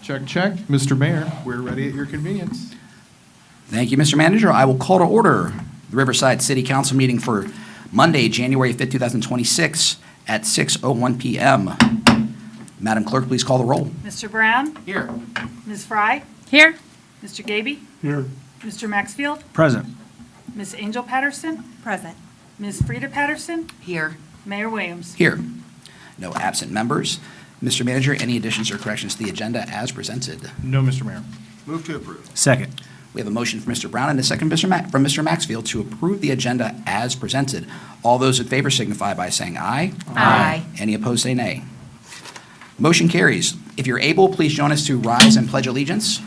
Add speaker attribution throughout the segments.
Speaker 1: Check, check. Mr. Mayor, we're ready at your convenience.
Speaker 2: Thank you, Mr. Manager. I will call to order the Riverside City Council meeting for Monday, January 5th, 2026 at 6:01 p.m. Madam Clerk, please call the roll.
Speaker 3: Mr. Brown?
Speaker 2: Here.
Speaker 3: Ms. Fry?
Speaker 4: Here.
Speaker 3: Mr. Gaby?
Speaker 1: Here.
Speaker 3: Mr. Maxfield?
Speaker 1: Present.
Speaker 3: Ms. Angel Patterson?
Speaker 4: Present.
Speaker 3: Ms. Frida Patterson?
Speaker 4: Here.
Speaker 3: Mayor Williams?
Speaker 2: Here. No absent members. Mr. Manager, any additions or corrections to the agenda as presented?
Speaker 1: No, Mr. Mayor.
Speaker 5: Move to approve.
Speaker 1: Second.
Speaker 2: We have a motion from Mr. Brown and a second from Mr. Maxfield to approve the agenda as presented. All those in favor signify by saying aye.
Speaker 4: Aye.
Speaker 2: Any opposed, say nay. Motion carries. If you're able, please join us to rise and pledge allegiance.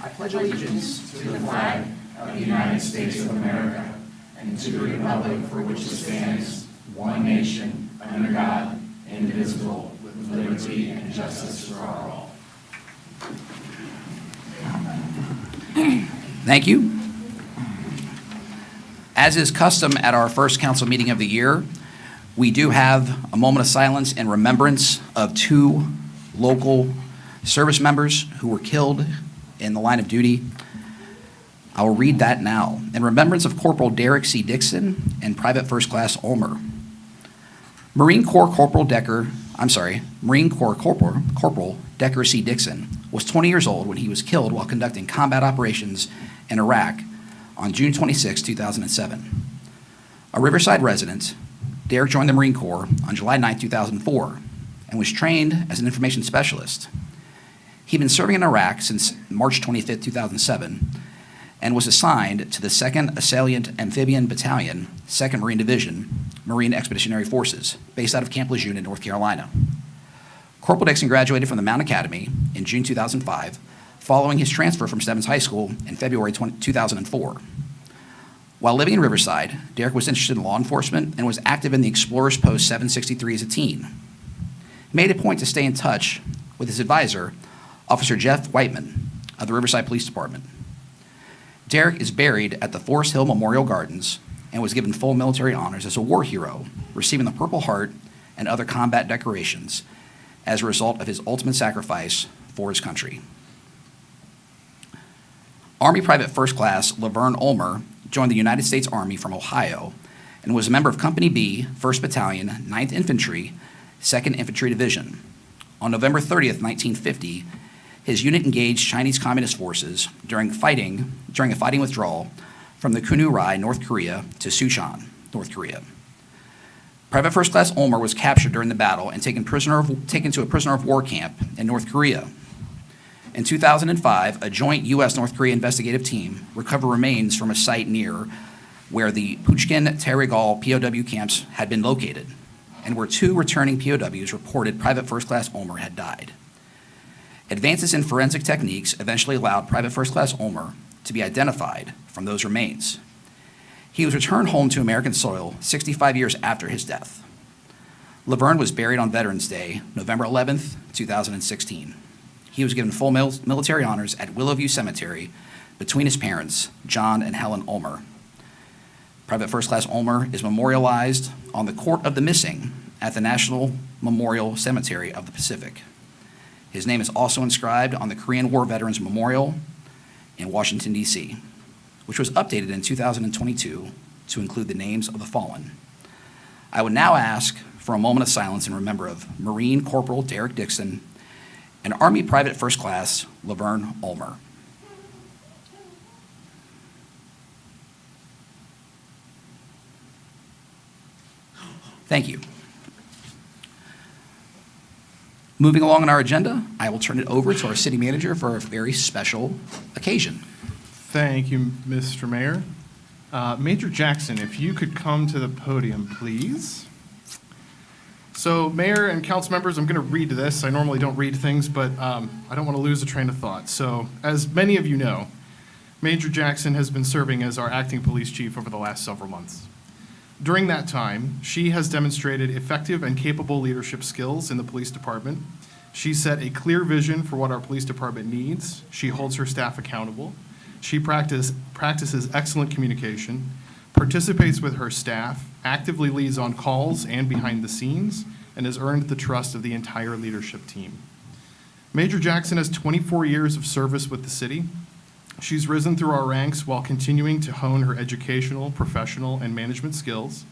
Speaker 2: I pledge allegiance to the flag of the United States of America and to the republic for which it stands, one nation, under God, indivisible, with liberty and justice for all. Thank you. As is custom at our first council meeting of the year, we do have a moment of silence in remembrance of two local service members who were killed in the line of duty. I will read that now. In remembrance of Corporal Derek C. Dixon and Private First Class Ulmer. Marine Corps Corporal Decker C. Dixon was 20 years old when he was killed while conducting combat operations in Iraq on June 26, 2007. A Riverside resident, Derek joined the Marine Corps on July 9, 2004, and was trained as an information specialist. He'd been serving in Iraq since March 25, 2007, and was assigned to the 2nd Salient Amphibian Battalion, 2nd Marine Division, Marine Expeditionary Forces, based out of Camp Lejeune in North Carolina. Corporal Dixon graduated from the Mountain Academy in June 2005, following his transfer from Stebbins High School in February 2004. While living in Riverside, Derek was interested in law enforcement and was active in the Explorers Post 763 as a teen. He made a point to stay in touch with his advisor, Officer Jeff Whiteman of the Riverside Police Department. Derek is buried at the Forest Hill Memorial Gardens and was given full military honors as a war hero, receiving the Purple Heart and other combat decorations as a result of his ultimate sacrifice for his country. Army Private First Class Laverne Ulmer joined the United States Army from Ohio and was a member of Company B, 1st Battalion, 9th Infantry, 2nd Infantry Division. On November 30th, 1950, his unit engaged Chinese Communist forces during a fighting withdrawal from the Kunu-Rai, North Korea, to Sucheon, North Korea. Private First Class Ulmer was captured during the battle and taken to a prisoner of war camp in North Korea. In 2005, a joint U.S.-North Korea investigative team recovered remains from a site near where the Puchkin Terigal POW camps had been located, and where two returning POWs reported Private First Class Ulmer had died. Advances in forensic techniques eventually allowed Private First Class Ulmer to be identified from those remains. He was returned home to American soil 65 years after his death. Laverne was buried on Veterans Day, November 11th, 2016. He was given full military honors at Willowview Cemetery between his parents, John and Helen Ulmer. Private First Class Ulmer is memorialized on the Court of the Missing at the National Memorial Cemetery of the Pacific. His name is also inscribed on the Korean War Veterans Memorial in Washington, D.C., which was updated in 2022 to include the names of the fallen. I would now ask for a moment of silence in remembrance of Marine Corporal Derek Dixon and Army Private First Class Laverne Ulmer. Thank you. Moving along on our agenda, I will turn it over to our city manager for a very special occasion.
Speaker 1: Thank you, Mr. Mayor. Major Jackson, if you could come to the podium, please. So, Mayor and council members, I'm going to read this. I normally don't read things, but I don't want to lose a train of thought. So, as many of you know, Major Jackson has been serving as our acting police chief over the last several months. During that time, she has demonstrated effective and capable leadership skills in the police department. She set a clear vision for what our police department needs. She holds her staff accountable. She practices excellent communication, participates with her staff, actively leads on calls and behind the scenes, and has earned the trust of the entire leadership team. Major Jackson has 24 years of service with the city. She's risen through our ranks while continuing to hone her educational, professional, and management skills.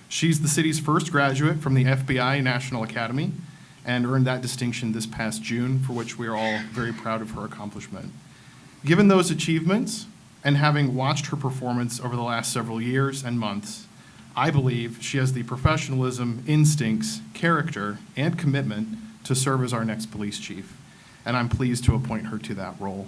Speaker 1: She's the city's first graduate from the FBI National Academy and earned that distinction this past June, for which we are all very proud of her accomplishment. Given those achievements, and having watched her performance over the last several years and months, I believe she has the professionalism, instincts, character, and commitment to serve as our next police chief, and I'm pleased to appoint her to that role.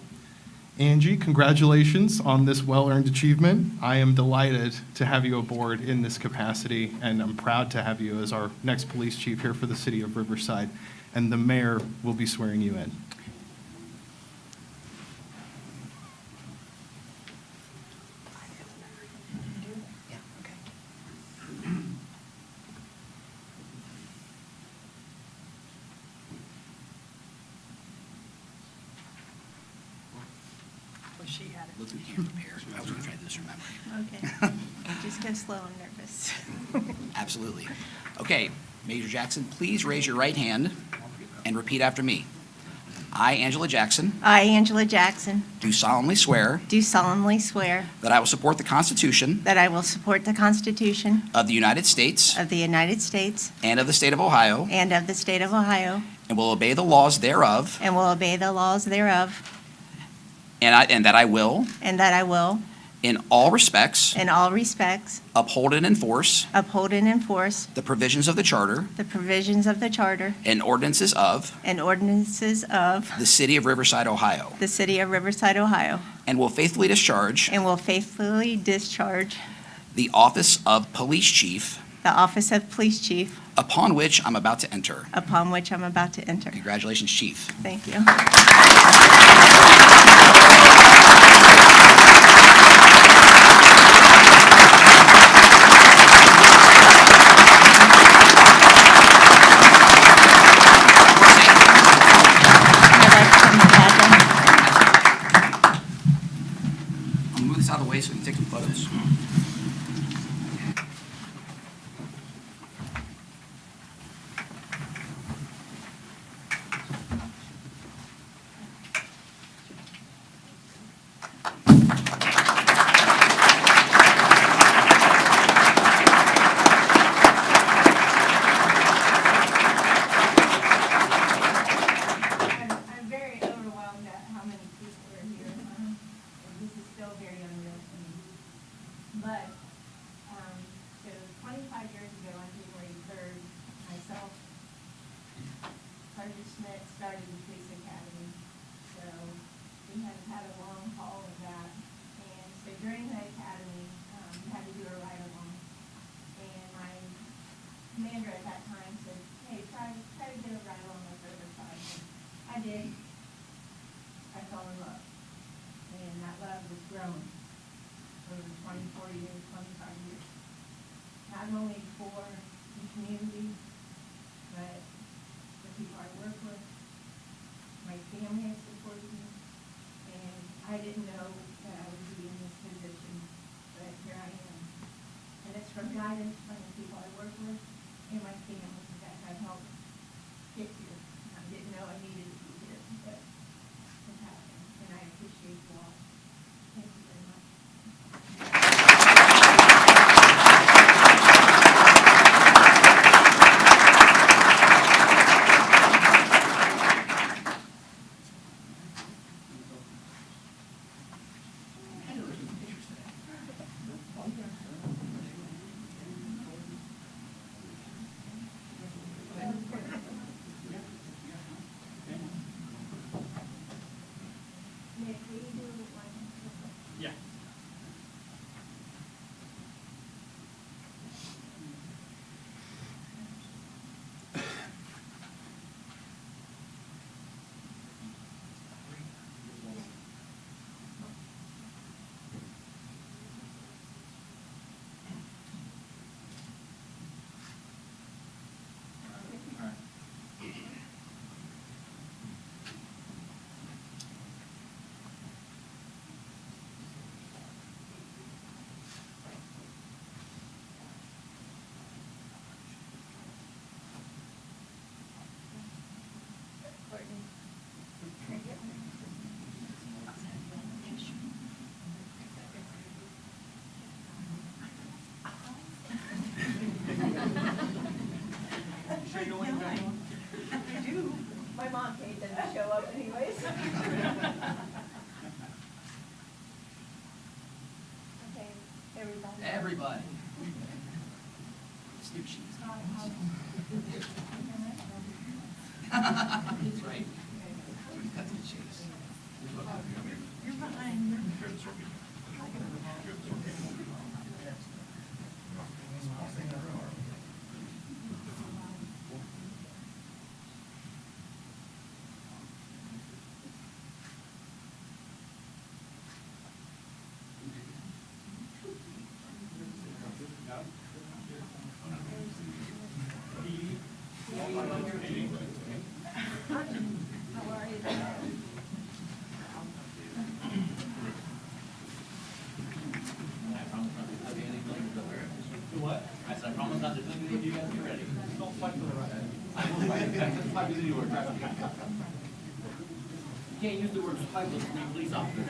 Speaker 1: Angie, congratulations on this well-earned achievement. I am delighted to have you aboard in this capacity, and I'm proud to have you as our next police chief here for the city of Riverside, and the mayor will be swearing you in.
Speaker 3: She had it.
Speaker 2: Look who came prepared. I was going to try to do this from memory.
Speaker 4: Okay. Just go slow, I'm nervous.
Speaker 2: Absolutely. Okay, Major Jackson, please raise your right hand and repeat after me. I, Angela Jackson,
Speaker 4: I, Angela Jackson,
Speaker 2: do solemnly swear
Speaker 4: do solemnly swear
Speaker 2: that I will support the Constitution
Speaker 4: that I will support the Constitution
Speaker 2: of the United States
Speaker 4: of the United States
Speaker 2: and of the state of Ohio,
Speaker 4: and of the state of Ohio,
Speaker 2: and will obey the laws thereof,
Speaker 4: and will obey the laws thereof,
Speaker 2: and that I will,
Speaker 4: and that I will,
Speaker 2: in all respects,
Speaker 4: in all respects,
Speaker 2: uphold and enforce
Speaker 4: uphold and enforce
Speaker 2: the provisions of the Charter
Speaker 4: the provisions of the Charter
Speaker 2: and ordinances of
Speaker 4: and ordinances of
Speaker 2: the city of Riverside, Ohio,
Speaker 4: the city of Riverside, Ohio,
Speaker 2: and will faithfully discharge
Speaker 4: and will faithfully discharge
Speaker 2: the office of Police Chief
Speaker 4: the office of Police Chief
Speaker 2: upon which I'm about to enter.
Speaker 4: upon which I'm about to enter.
Speaker 2: Congratulations, Chief.
Speaker 4: Thank you.
Speaker 2: I'm gonna move this out of the way so we can take some photos.
Speaker 4: I'm very overwhelmed at how many people are here. And this is still very unreal to me. But, so 25 years ago, on January 3rd, myself, Sergeant Schmidt started the police academy. So we have had a long haul of that. And so during the academy, we had to do a ride-along. And my commander at that time said, hey, try to get a ride-along with Riverside. I did. I fell in love. And that love has grown over 24 years, 25 years. Not only for the community, but the people I work with. My family has supported me. And I didn't know that I would be in this position, but here I am. And it's from guidance from the people I work with and my family that have helped get here. I didn't know I needed to be here, but it happened, and I appreciate you all. Thank you very much. I do. My mom paid them to show up anyways. Okay, everybody.
Speaker 2: Everybody. Snoop sheets. That's right. Cut to the chase.
Speaker 4: You're behind.
Speaker 5: What? I said, I promise not to do anything with you guys get ready. Don't fight for the right. I will fight. Fight is your word. You can't use the word spiteful to make police officers.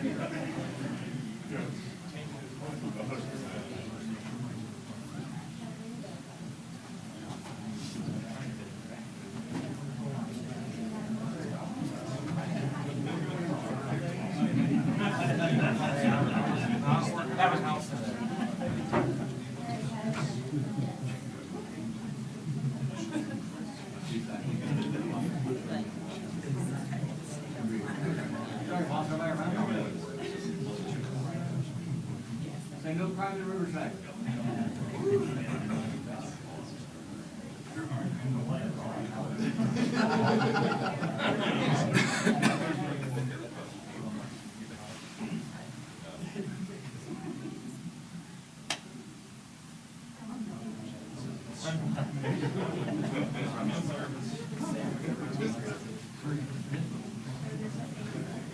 Speaker 5: Say no crime in Riverside.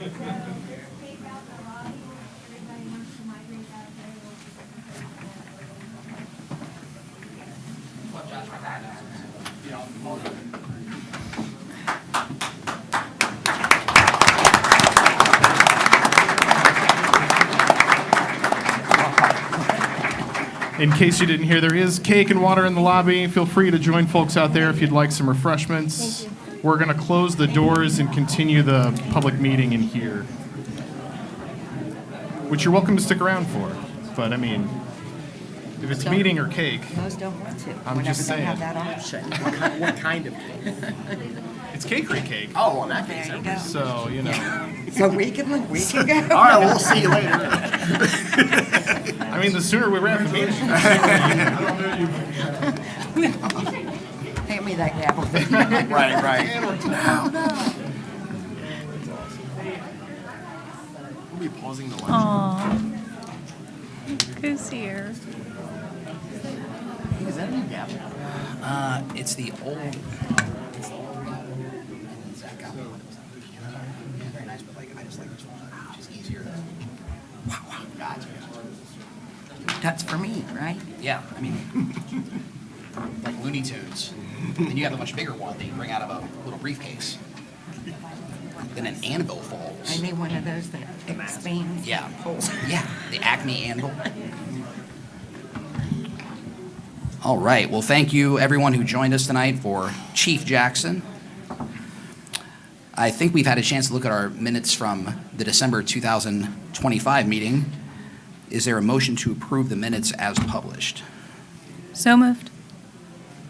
Speaker 4: Take out the lobby. Everybody wants to migrate out
Speaker 1: In case you didn't hear, there is cake and water in the lobby. Feel free to join folks out there if you'd like some refreshments. We're going to close the doors and continue the public meeting in here, which you're welcome to stick around for. But I mean, if it's meeting or cake,
Speaker 6: Most don't want to.
Speaker 1: I'm just
Speaker 6: Whenever they have
Speaker 1: saying.
Speaker 6: that option.
Speaker 7: What kind of cake?
Speaker 1: it's cakery cake.
Speaker 7: Oh, well, in that case,
Speaker 6: There you go.
Speaker 1: So, you know,
Speaker 6: So we can go.
Speaker 7: all right, we'll see you later.
Speaker 1: I mean, the sooner we wrap the meeting.
Speaker 6: Hand me that gavel.
Speaker 7: Right, right. We'll be pausing the lunch.
Speaker 8: Aw. Who's here?
Speaker 7: Is that a new gavel?
Speaker 2: It's the old. Zach got me one. It was very nice, but like I just like this one, which is easier. Wow, gotcha.
Speaker 6: That's for me, right?
Speaker 2: Yeah, I mean, like Looney Tunes. Then you have a much bigger one that you bring out of a little briefcase. Then an anvil
Speaker 6: I
Speaker 2: falls.
Speaker 6: need one of those that expands.
Speaker 2: Yeah, yeah, the Acme anvil. All right, well, thank you everyone who joined us tonight for Chief Jackson. I think we've had a chance to look at our minutes from the December 2025 meeting. Is there a motion to approve the minutes as published?
Speaker 8: So moved.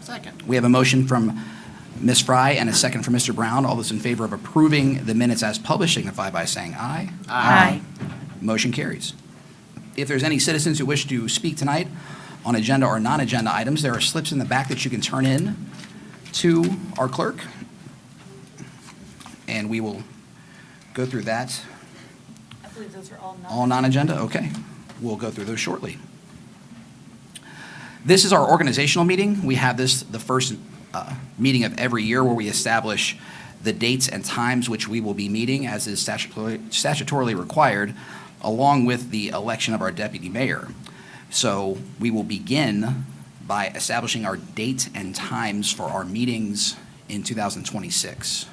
Speaker 7: Second.
Speaker 2: We have a motion from Ms. Fry and a second from Mr. Brown. All those in favor of approving the minutes as published signify by saying aye.
Speaker 8: Aye.
Speaker 2: Motion carries. If there's any citizens who wish to speak tonight on agenda or non-agenda items, there are slips in the back that you can turn in to our clerk, and we will go through that.
Speaker 3: I believe those are all
Speaker 2: All non-agenda? Okay. We'll go through those shortly. This is our organizational meeting. We have this the first meeting of every year where we establish the dates and times which we will be meeting as is statutorily required, along with the election of our deputy mayor. So we will begin by establishing our date and times for our meetings in 2026.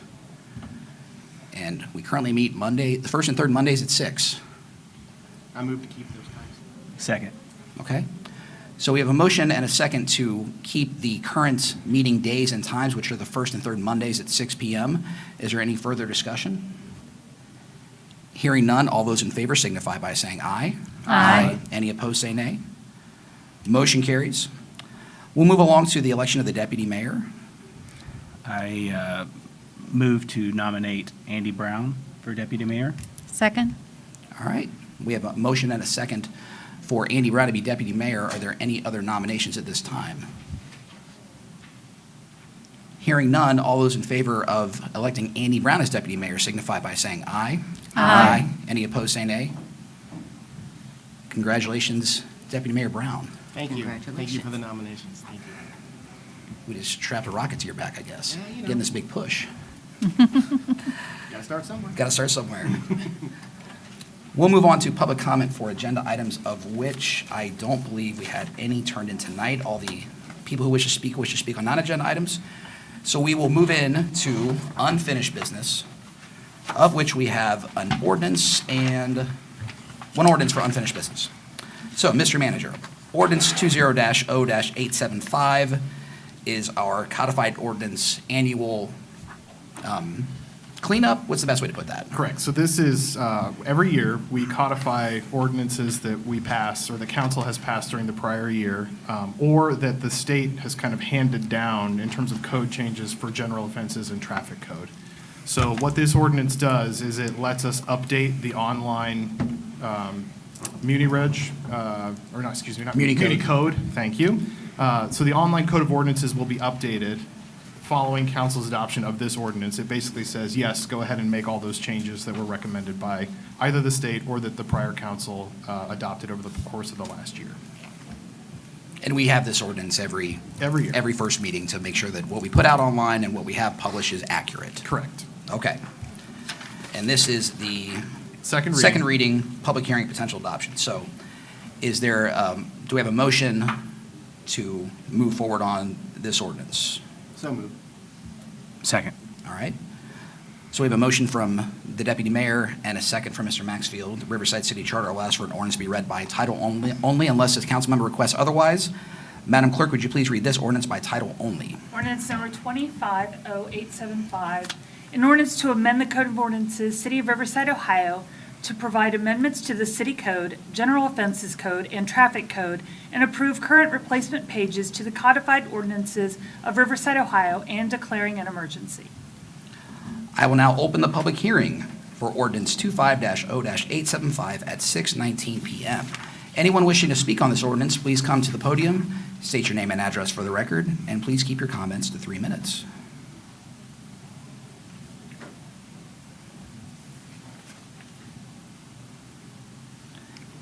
Speaker 2: And we currently meet the first and third Mondays at 6.
Speaker 7: I move to keep those times.
Speaker 5: Second.
Speaker 2: Okay? So we have a motion and a second to keep the current meeting days and times, which are the first and third Mondays at 6 PM. Is there any further discussion? Hearing none, all those in favor signify by saying aye.
Speaker 8: Aye.
Speaker 2: Any opposed, say nay. Motion carries. We'll move along to the election of the deputy mayor.
Speaker 9: I move to nominate Andy Brown for deputy mayor.
Speaker 8: Second?
Speaker 2: All right, we have a motion and a second for Andy Brown to be deputy mayor. Are there any other nominations at this time? Hearing none, all those in favor of electing Andy Brown as deputy mayor signify by saying aye.
Speaker 8: Aye.
Speaker 2: Any opposed, say nay. Congratulations, Deputy Mayor Brown.
Speaker 7: Thank you. Thank you
Speaker 6: Congratulations.
Speaker 7: for the nominations. Thank you.
Speaker 2: We just strapped a rocket to your back, I guess,
Speaker 7: Yeah, you know.
Speaker 2: getting this big push.
Speaker 7: Gotta start somewhere.
Speaker 2: Got to start somewhere. We'll move on to public comment for agenda items, of which I don't believe we had any turned in tonight. All the people who wish to speak on non-agenda items. So we will move in to unfinished business, of which we have an ordinance and one ordinance for unfinished business. So, Mr. Manager, ordinance 20-0-875 is our codified ordinance annual cleanup. What's the best way to put that?
Speaker 1: Correct. So this is, every year, we codify ordinances that we pass, or the council has passed during the prior year, or that the state has kind of handed down in terms of code changes for general offenses and traffic code. So what this ordinance does is it lets us update the online Muni Reg, or not, excuse me, not
Speaker 2: Muni
Speaker 1: Muni
Speaker 2: Code.
Speaker 1: Code, thank you. So the online code of ordinances will be updated following council's adoption of this ordinance. It basically says, yes, go ahead and make all those changes that were recommended by either the state or that the prior council adopted over the course of the last year.
Speaker 2: And we have this ordinance every
Speaker 1: Every year.
Speaker 2: first meeting to make sure that what we put out online and what we have published is accurate.
Speaker 1: Correct.
Speaker 2: Okay. And this is the
Speaker 1: Second reading.
Speaker 2: second reading, public hearing, potential adoption. So is there, do we have a motion to move forward on this ordinance?
Speaker 7: So moved.
Speaker 9: Second.
Speaker 2: All right. So we have a motion from the deputy mayor and a second from Mr. Maxfield. Riverside City Charter allows for an ordinance to be read by title only unless a council member requests otherwise. Madam Clerk, would you please read this ordinance by title only?
Speaker 3: Ordinance number 25-0875, an ordinance to amend the Code of Ordinances, City of Riverside, Ohio, to provide amendments to the city code, general offenses code, and traffic code, and approve current replacement pages to the codified ordinances of Riverside, Ohio, and declaring an emergency.
Speaker 2: I will now open the public hearing for ordinance 25-0-875 at 6:19 PM. Anyone wishing to speak on this ordinance, please come to the podium, state your name and address for the record, and please keep your comments to 3 minutes.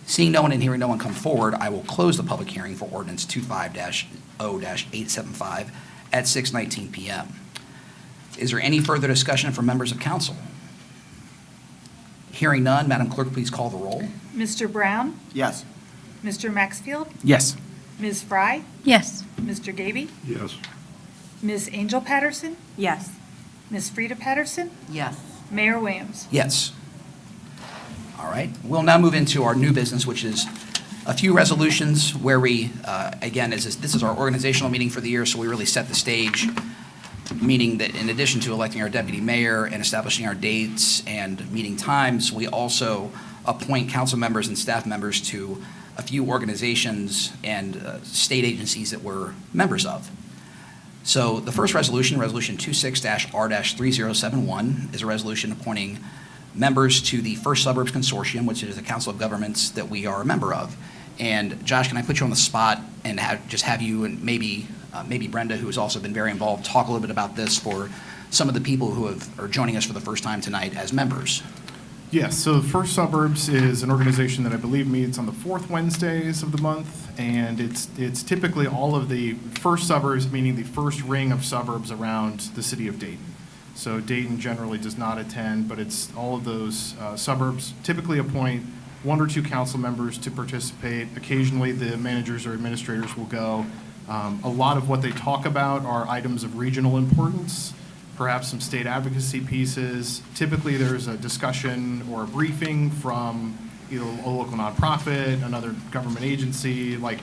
Speaker 2: Seeing no one and hearing no one come forward, I will close the public hearing for ordinance 25-0-875 at 6:19 PM. Is there any further discussion from members of council? Hearing none, Madam Clerk, please call the roll.
Speaker 3: Mr. Brown?
Speaker 7: Yes.
Speaker 3: Mr. Maxfield?
Speaker 9: Yes.
Speaker 3: Ms. Fry?
Speaker 8: Yes.
Speaker 3: Mr. Gaby?
Speaker 10: Yes.
Speaker 3: Ms. Angel Patterson?
Speaker 6: Yes.
Speaker 3: Ms. Frida Patterson?
Speaker 6: Yes.
Speaker 3: Mayor Williams?
Speaker 2: Yes. All right, we'll now move into our new business, which is a few resolutions where we, again, this is our organizational meeting for the year, so we really set the stage, meaning that in addition to electing our deputy mayor and establishing our dates and meeting times, we also appoint council members and staff members to a few organizations and state agencies that we're members of. So the first resolution, Resolution 26-R-3071, is a resolution appointing members to the First Suburbs Consortium, which is a council of governments that we are a member of. And Josh, can I put you on the spot and have you and maybe Brenda, who has also been very involved, talk a little bit about this for some of the people who are joining us for the first time tonight as members?
Speaker 1: Yes, so First Suburbs is an organization that I believe meets on the fourth Wednesdays of the month, and it's typically all of the first suburbs, meaning the first ring of suburbs around the city of Dayton. So Dayton generally does not attend, but it's all of those suburbs typically appoint one or two council members to participate. Occasionally, the managers or administrators will go. A lot of what they talk about are items of regional importance, perhaps some state advocacy pieces. Typically, there's a discussion or a briefing from either a local nonprofit, another government agency, like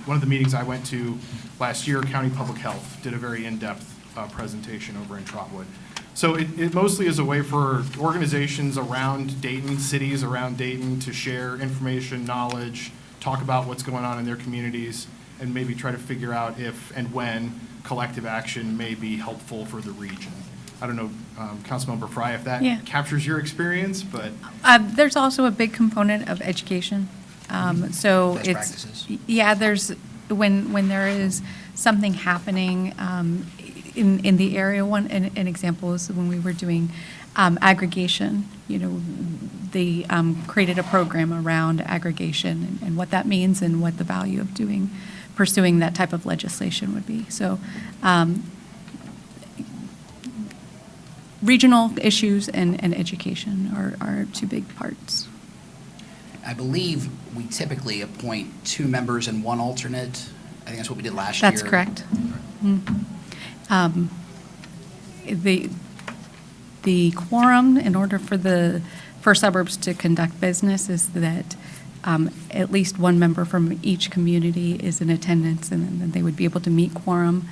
Speaker 1: one of the meetings I went to last year, County Public Health did a very in-depth presentation over in Trotwood. So it mostly is a way for organizations around Dayton, cities around Dayton, to share information, knowledge, talk about what's going on in their communities, and maybe try to figure out if and when collective action may be helpful for the region. I don't know, Councilmember Fry, if that
Speaker 8: Yeah.
Speaker 1: captures your experience, but
Speaker 8: There's also a big component of education. So
Speaker 2: Best
Speaker 8: it's,
Speaker 2: practices.
Speaker 8: yeah, there's, when there is something happening in the area, an example is when we were doing aggregation, they created a program around aggregation and what that means and what the value of pursuing that type of legislation would be. So regional issues and education are two big parts.
Speaker 2: I believe we typically appoint 2 members and 1 alternate. I think that's what we did last year.
Speaker 8: That's correct. The quorum, in order for the First Suburbs to conduct business, is that at least 1 member from each community is in attendance, and then they would be able to meet quorum.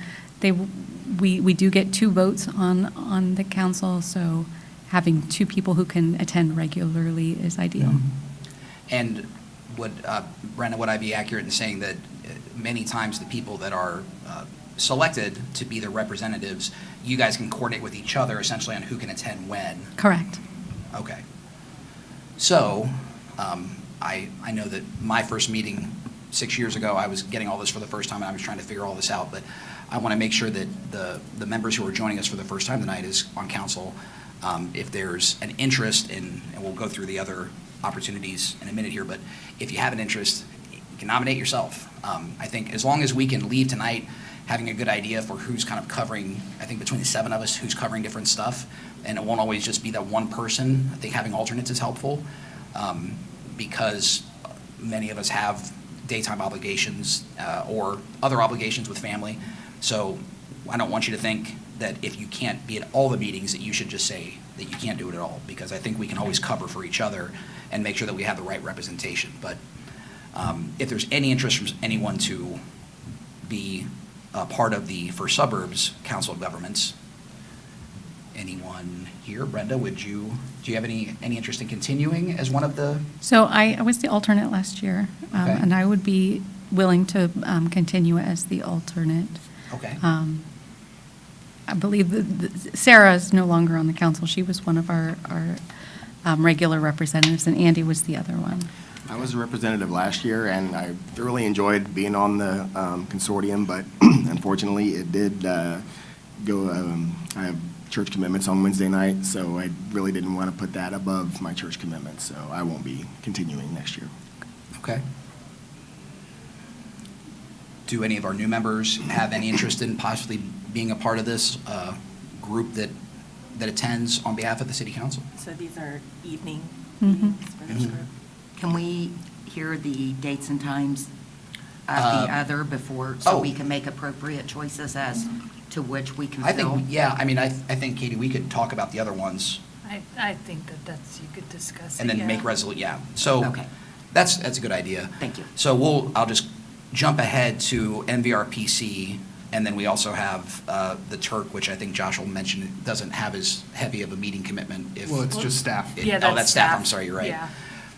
Speaker 8: We do get 2 votes on the council, so having 2 people who can attend regularly is ideal.
Speaker 2: And Brenda, would I be accurate in saying that many times the people that are selected to be the representatives, you guys can coordinate with each other essentially on who can attend when?
Speaker 8: Correct.
Speaker 2: Okay. So, I know that my first meeting 6 years ago, I was getting all this for the first time, and I was trying to figure all this out, but I want to make sure that the members who are joining us for the first time tonight is on council, if there's an interest in, and we'll go through the other opportunities in a minute here, but if you have an interest, you can nominate yourself. I think as long as we can leave tonight having a good idea for who's kind of covering, I think between the 7 of us, who's covering different stuff, and it won't always just be that one person. I think having alternates is helpful, because many of us have daytime obligations or other obligations with family. So I don't want you to think that if you can't be at all the meetings, that you should just say that you can't do it at all, because I think we can always cover for each other and make sure that we have the right representation. But if there's any interest from anyone to be part of the First Suburbs Council of Governments, anyone here? Brenda, do you have any interest in continuing as one of the?
Speaker 8: So I was the alternate last year,
Speaker 2: Okay.
Speaker 8: and I would be willing to continue as the alternate.
Speaker 2: Okay.
Speaker 8: I believe Sarah is no longer on the council. She was one of our regular representatives, and Andy was the other one.
Speaker 7: I was a representative last year, and I thoroughly enjoyed being on the consortium, but unfortunately, it did go, I have church commitments on Wednesday night, so I really didn't want to put that above my church commitments, so I won't be continuing next year.
Speaker 2: Okay. Do any of our new members have any interest in possibly being a part of this group that attends on behalf of the city council?
Speaker 10: So these are evening
Speaker 8: Mhm.
Speaker 10: meetings for this group?
Speaker 6: Can we hear the dates and times of the other before, so we can make appropriate choices as to which we can
Speaker 2: I
Speaker 6: fill?
Speaker 2: think, yeah, I mean, I think, Katie, we could talk about the other ones
Speaker 3: I think that's, you could discuss it,
Speaker 2: and then
Speaker 3: yeah.
Speaker 2: make yeah. So
Speaker 6: Okay.
Speaker 2: that's a good idea.
Speaker 6: Thank you.
Speaker 2: So I'll just jump ahead to NVRPC, and then we also have the Turk, which I think Josh will mention, it doesn't have as heavy of a meeting commitment.
Speaker 1: well, it's just staff.
Speaker 3: Yeah,
Speaker 2: Oh, that's staff, I'm
Speaker 3: staff.
Speaker 2: sorry, you're right.
Speaker 3: Yeah.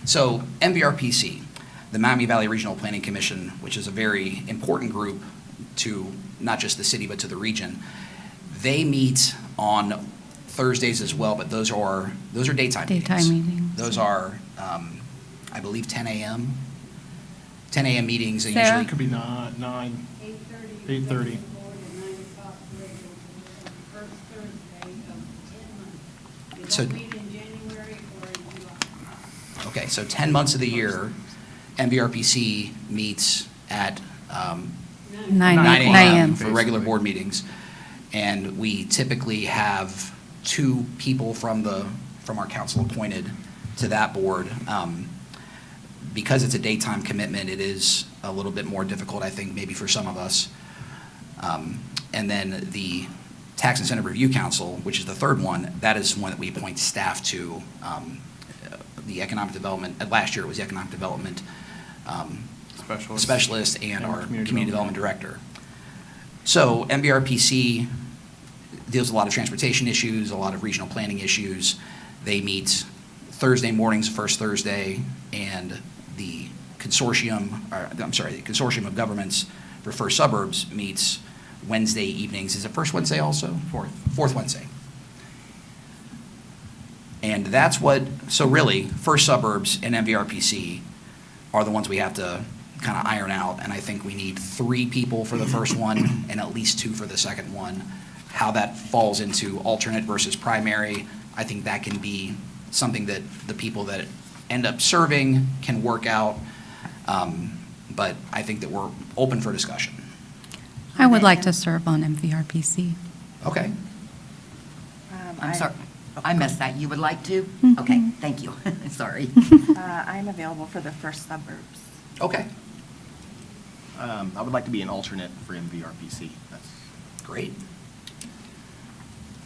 Speaker 2: So NVRPC, the Miami Valley Regional Planning Commission, which is a very important group to not just the city, but to the region, they meet on Thursdays as well, but those are daytime meetings.
Speaker 8: Daytime meetings.
Speaker 2: Those are, I believe, 10 a.m. 10 a.m. meetings, and
Speaker 8: Sarah?
Speaker 2: usually.
Speaker 1: It could be 9, 8:30.
Speaker 2: So- Okay, so 10 months of the year, NVRPC meets at
Speaker 8: 9
Speaker 2: 9 a.m.
Speaker 8: a.m.
Speaker 2: for regular board meetings. And we typically have 2 people from our council appointed to that board. Because it's a daytime commitment, it is a little bit more difficult, I think, maybe for some of us. And then the Tax Incentive Review Council, which is the third one, that is one that we appoint staff to the economic development, last year it was the economic development specialist and our community development director. So MVRPC deals with a lot of transportation issues, a lot of regional planning issues. They meet Thursday mornings, first Thursday, and the consortium of governments for First Suburbs meets Wednesday evenings. Is it first Wednesday also? Fourth Wednesday. And that's so really, First Suburbs and MVRPC are the ones we have to kind of iron out, and I think we need 3 people for the first one and at least 2 for the second one. How that falls into alternate versus primary, I think that can be something that the people that end up serving can work out, but I think that we're open for discussion.
Speaker 8: I would like to serve on MVRPC.
Speaker 2: Okay.
Speaker 6: I'm sorry, I missed that. You would like to?
Speaker 8: Mhm.
Speaker 6: Okay, thank you. Sorry.
Speaker 10: I'm available for the First Suburbs.
Speaker 2: Okay,
Speaker 7: I would like to be an alternate for MVRPC. That's
Speaker 2: great.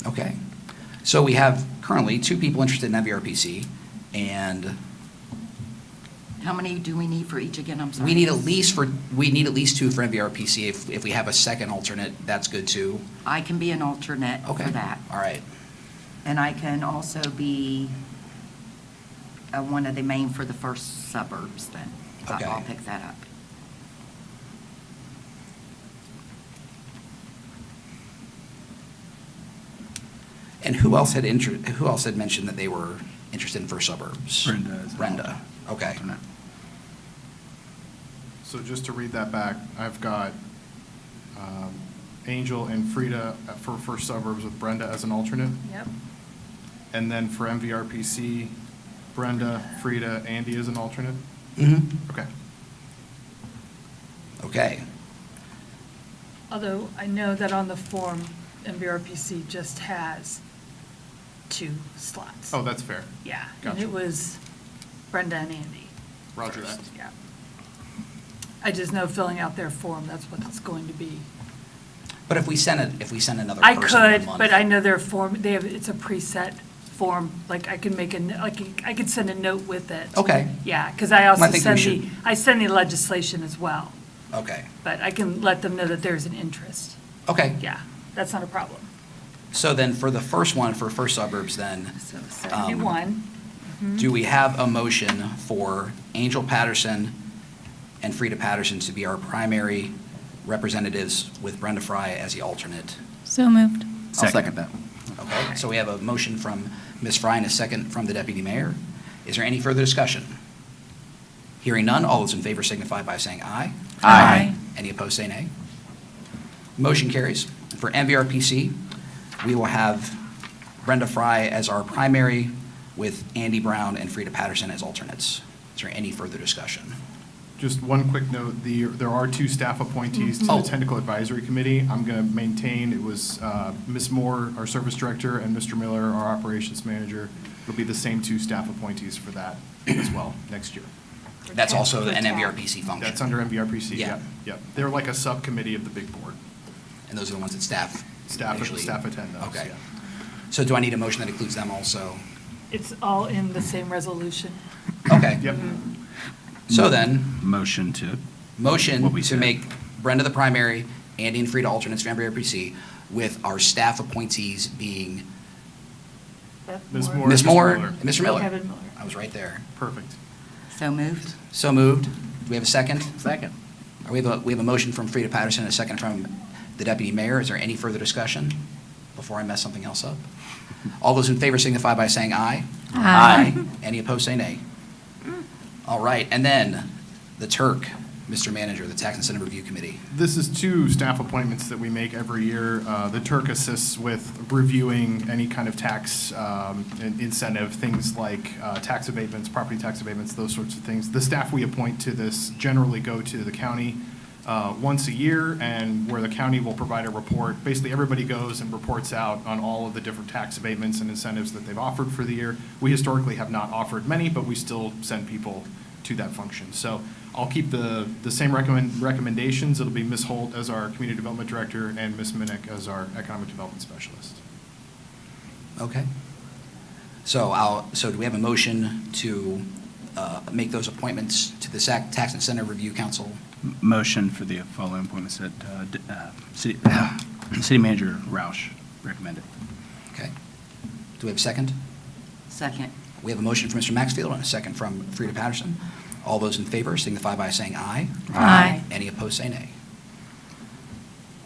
Speaker 2: Okay. So we have currently 2 people interested in MVRPC, and
Speaker 6: How many do we need for each again? I'm sorry.
Speaker 2: we need at least 2 for MVRPC. If we have a second alternate, that's good too.
Speaker 6: I can be an alternate
Speaker 2: Okay.
Speaker 6: for that.
Speaker 2: All right.
Speaker 6: And I can also be one of the main for the First Suburbs then.
Speaker 2: Okay.
Speaker 6: I'll pick that up.
Speaker 2: And who else had mentioned that they were interested in First Suburbs?
Speaker 9: Brenda is an
Speaker 2: Brenda. Okay.
Speaker 9: alternate.
Speaker 1: So just to read that back, I've got Angel and Frida for First Suburbs with Brenda as an alternate.
Speaker 3: Yep.
Speaker 1: And then for MVRPC, Brenda, Frida, Andy as an alternate?
Speaker 2: Mm-hmm.
Speaker 1: Okay.
Speaker 2: Okay.
Speaker 3: Although I know that on the form, MVRPC just has 2 slots.
Speaker 1: Oh, that's fair.
Speaker 3: Yeah, and
Speaker 1: Gotcha.
Speaker 3: it was Brenda and Andy.
Speaker 1: Roger that.
Speaker 3: first, Yeah. I just know filling out their form, that's what it's going to be.
Speaker 2: But if we send another
Speaker 3: I
Speaker 2: person one
Speaker 3: could,
Speaker 2: month-
Speaker 3: but I know their form, it's a preset form, like I could make I could send a note with it.
Speaker 2: Okay.
Speaker 3: Yeah, because I also
Speaker 2: I think we
Speaker 3: send I send the legislation as well,
Speaker 2: Okay.
Speaker 3: but I can let them know that there's an interest.
Speaker 2: Okay.
Speaker 3: Yeah, that's not a problem.
Speaker 2: So then for the first one, for First Suburbs then,
Speaker 3: So 71.
Speaker 2: do we have a motion for Angel Patterson and Frida Patterson to be our primary representatives with Brenda Fry as the alternate?
Speaker 8: So moved.
Speaker 7: I'll second that.
Speaker 2: Okay, so we have a motion from Ms. Fry and a second from the Deputy Mayor. Is there any further discussion? Hearing none, all those in favor signify by saying aye.
Speaker 8: Aye.
Speaker 2: Any opposed, say nay. Motion carries. For MVRPC, we will have Brenda Fry as our primary with Andy Brown and Frida Patterson as alternates. Is there any further discussion?
Speaker 1: Just one quick note, there are 2 staff appointees to
Speaker 2: Oh.
Speaker 1: the Technical Advisory Committee. I'm going to maintain, it was Ms. Moore, our Service Director, and Mr. Miller, our Operations Manager. It'll be the same 2 staff appointees for that as well next year.
Speaker 2: That's also an
Speaker 3: For TAC.
Speaker 2: MVRPC function.
Speaker 1: That's under MVRPC,
Speaker 2: Yeah.
Speaker 1: yep, yep. They're like a subcommittee of the big board.
Speaker 2: And those are the ones that staff
Speaker 1: Staff
Speaker 2: usually-
Speaker 1: attend those,
Speaker 2: Okay.
Speaker 1: yeah.
Speaker 2: So do I need a motion that includes them also?
Speaker 3: It's all in the same resolution.
Speaker 2: Okay.
Speaker 1: Yep.
Speaker 2: So then,
Speaker 9: Motion to,
Speaker 2: motion
Speaker 9: What we
Speaker 2: to
Speaker 9: said.
Speaker 2: make Brenda the primary, Andy and Frida alternates for MVRPC, with our staff appointees being
Speaker 1: Ms. Moore.
Speaker 2: Ms.
Speaker 1: Mr.
Speaker 2: Moore
Speaker 1: Miller.
Speaker 2: and Mr. Miller.
Speaker 3: Kevin Miller.
Speaker 2: I was right there.
Speaker 1: Perfect.
Speaker 6: So moved?
Speaker 2: So moved. Do we have a second?
Speaker 7: Second.
Speaker 2: We have a motion from Frida Patterson and a second from the Deputy Mayor. Is there any further discussion before I mess something else up? All those in favor signify by saying aye.
Speaker 8: Aye.
Speaker 2: Any opposed, say nay. All right, and then the Turk, Mr. Manager, the Tax Incentive Review Committee.
Speaker 1: This is 2 staff appointments that we make every year. The Turk assists with reviewing any kind of tax incentive, things like tax abatements, property tax abatements, those sorts of things. The staff we appoint to this generally go to the county once a year, and where the county will provide a report. Basically, everybody goes and reports out on all of the different tax abatements and incentives that they've offered for the year. We historically have not offered many, but we still send people to that function. So I'll keep the same recommendations. It'll be Ms. Holt as our Community Development Director and Ms. Minnick as our Economic Development Specialist.
Speaker 2: Okay. So do we have a motion to make those appointments to the Tax Incentive Review Council?
Speaker 9: Motion for the following appointments that City Manager Roush recommended.
Speaker 2: Okay. Do we have a second?
Speaker 6: Second.
Speaker 2: We have a motion from Mr. Maxfield and a second from Frida Patterson. All those in favor signify by saying aye.
Speaker 8: Aye.
Speaker 2: Any opposed, say nay.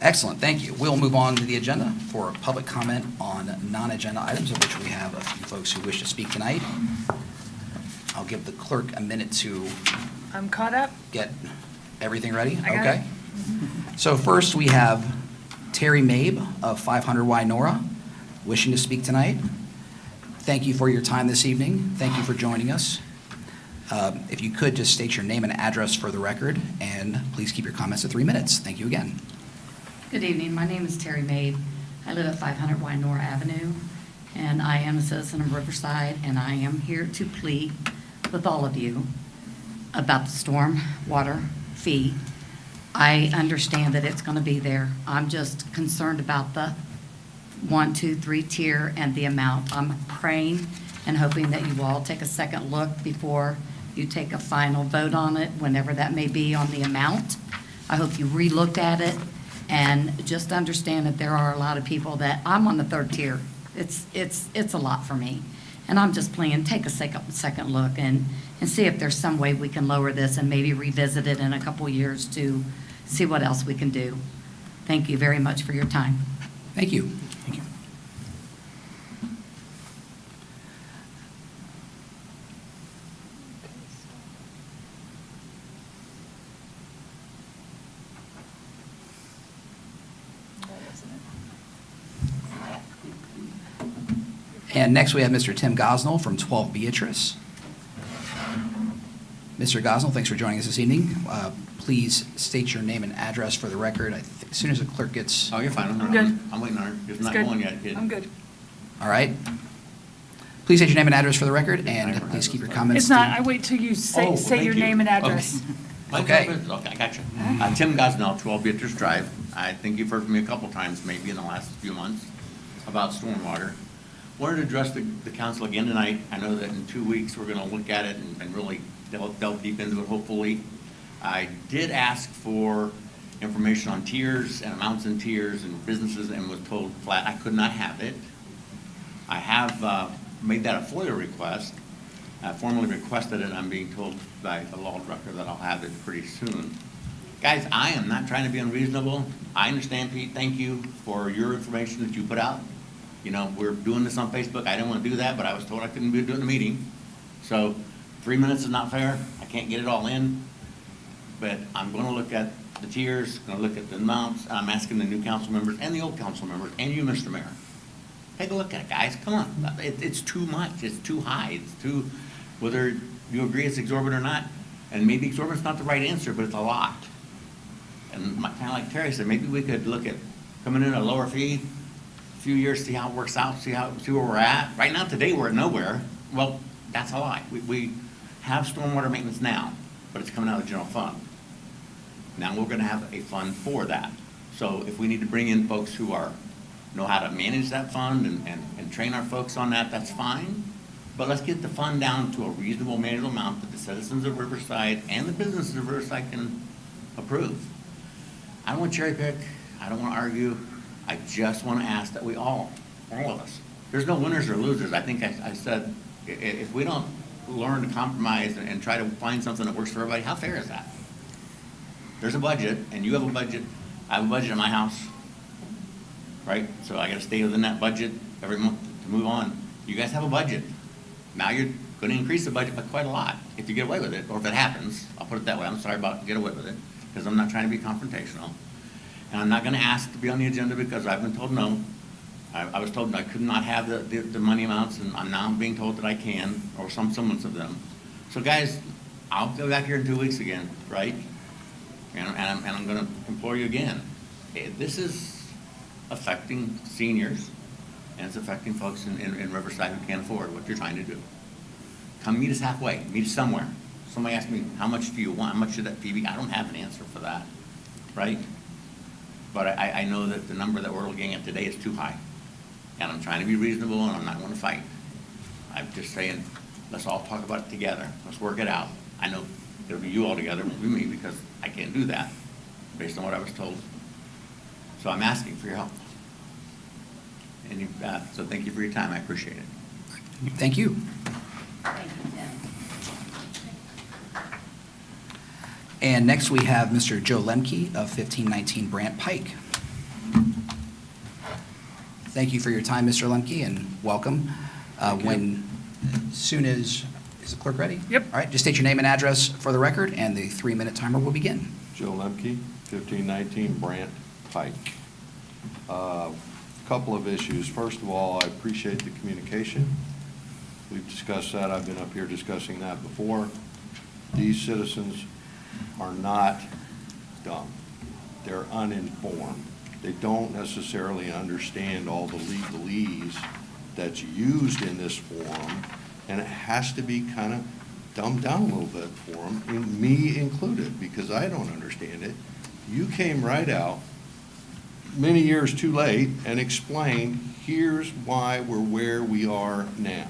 Speaker 2: Excellent, thank you. We'll move on to the agenda for public comment on non-agenda items, of which we have a few folks who wish to speak tonight. I'll give the clerk a minute to
Speaker 3: I'm caught up.
Speaker 2: get everything ready.
Speaker 3: I got
Speaker 2: Okay. So first, we have Terry Mabe of 500 Y Nora wishing to speak tonight. Thank you for your time this evening. Thank you for joining us. If you could just state your name and address for the record, and please keep your comments to 3 minutes. Thank you again.
Speaker 11: Good evening. My name is Terry Mabe. I live at 500 Wynora Avenue, and I am a citizen of Riverside, and I am here to plead with all of you about the storm water fee. I understand that it's going to be there. I'm just concerned about the 1, 2, 3 tier and the amount. I'm praying and hoping that you all take a second look before you take a final vote on it, whenever that may be, on the amount. I hope you relook at it and just understand that there are a lot of people that, I'm on the 3rd tier. It's a lot for me. And I'm just playing, take a second look and see if there's some way we can lower this and maybe revisit it in a couple years to see what else we can do. Thank you very much for your time.
Speaker 2: Thank you. Thank you. And next, we have Mr. Tim Gosnell from 12 Beatrice. Mr. Gosnell, thanks for joining us this evening. Please state your name and address for the record. As soon as the clerk gets,
Speaker 5: Oh, you're fine.
Speaker 3: I'm good.
Speaker 5: I'm waiting on her. It's
Speaker 3: It's
Speaker 5: not
Speaker 3: good.
Speaker 5: going yet, kid.
Speaker 3: I'm good.
Speaker 2: all right. Please state your name and address for the record, and please keep your comments.
Speaker 3: It's not,
Speaker 2: to-
Speaker 3: I wait till you
Speaker 5: Oh,
Speaker 3: say
Speaker 5: well,
Speaker 3: your
Speaker 5: thank you.
Speaker 3: name and address.
Speaker 2: Okay.
Speaker 5: Okay, I got you. Tim Gosnell, 12 Beatrice Drive. I think you've heard from me a couple times, maybe in the last few months, about stormwater. Wanted to address the council again tonight. I know that in 2 weeks, we're going to look at it and really delve deep into it, hopefully. I did ask for information on tiers and amounts in tiers and businesses, and was told flat I could not have it. I have made that a FOIA request. I formally requested it. I'm being told by the law director that I'll have it pretty soon. Guys, I am not trying to be unreasonable. I understand, Pete. Thank you for your information that you put out. You know, we're doing this on Facebook. I didn't want to do that, but I was told I couldn't be doing the meeting. So 3 minutes is not fair. I can't get it all in. But I'm going to look at the tiers, going to look at the amounts. And I'm asking the new council members and the old council members and you, Mr. Mayor. Take a look at it, guys. Come on. It's too much. It's too high. It's too, whether you agree it's exorbitant or not, and maybe exorbitant's not the right answer, but it's a lot. And kind of like Terry said, maybe we could look at coming in at a lower fee, a few years, see how it works out, see where we're at. Right now, today, we're at nowhere. Well, that's a lie. We have stormwater maintenance now, but it's coming out of the general fund. Now we're going to have a fund for that. So if we need to bring in folks who know how to manage that fund and train our folks on that, that's fine. But let's get the fund down to a reasonable, manageable amount that the citizens of Riverside and the businesses of Riverside can approve. I don't want to cherry pick. I don't want to argue. I just want to ask that we all of us, there's no winners or losers. I think I said, if we don't learn to compromise and try to find something that works for everybody, how fair is that? There's a budget, and you have a budget. I have a budget in my house, right? So I got to stay within that budget every month to move on. You guys have a budget. Now you're going to increase the budget by quite a lot if you get away with it, or if it happens. I'll put it that way. I'm sorry about get away with it, because I'm not trying to be confrontational. And I'm not going to ask to be on the agenda because I've been told no. I was told I could not have the money amounts, and I'm now being told that I can, or some semblance of them. So guys, I'll go back here in 2 weeks again, right? And I'm going to implore you again. This is affecting seniors, and it's affecting folks in Riverside who can't afford what you're trying to do. Come meet us halfway. Meet us somewhere. Somebody asked me, how much do you want? How much should that fee be? I don't have an answer for that, right? But I know that the number that we're looking at today is too high. And I'm trying to be reasonable, and I'm not going to fight. I'm just saying, let's all talk about it together. Let's work it out. I know it'll be you all together, it won't be me, because I can't do that, based on what I was told. So I'm asking for your help. And so thank you for your time. I appreciate it.
Speaker 2: Thank you.
Speaker 11: Thank you, Tim.
Speaker 2: And next, we have Mr. Joe Lemke of 1519 Brant Pike. Thank you for your time, Mr. Lemke, and welcome. Soon as, is the clerk ready?
Speaker 3: Yep.
Speaker 2: All right, just state your name and address for the record, and the 3-minute timer will begin.
Speaker 12: Joe Lemke, 1519 Brant Pike. Couple of issues. First of all, I appreciate the communication. We've discussed that. I've been up here discussing that before. These citizens are not dumb. They're uninformed. They don't necessarily understand all the legalese that's used in this forum, and it has to be kind of dumbed down a little bit for them, and me included, because I don't understand it. You came right out many years too late and explained, here's why we're where we are now.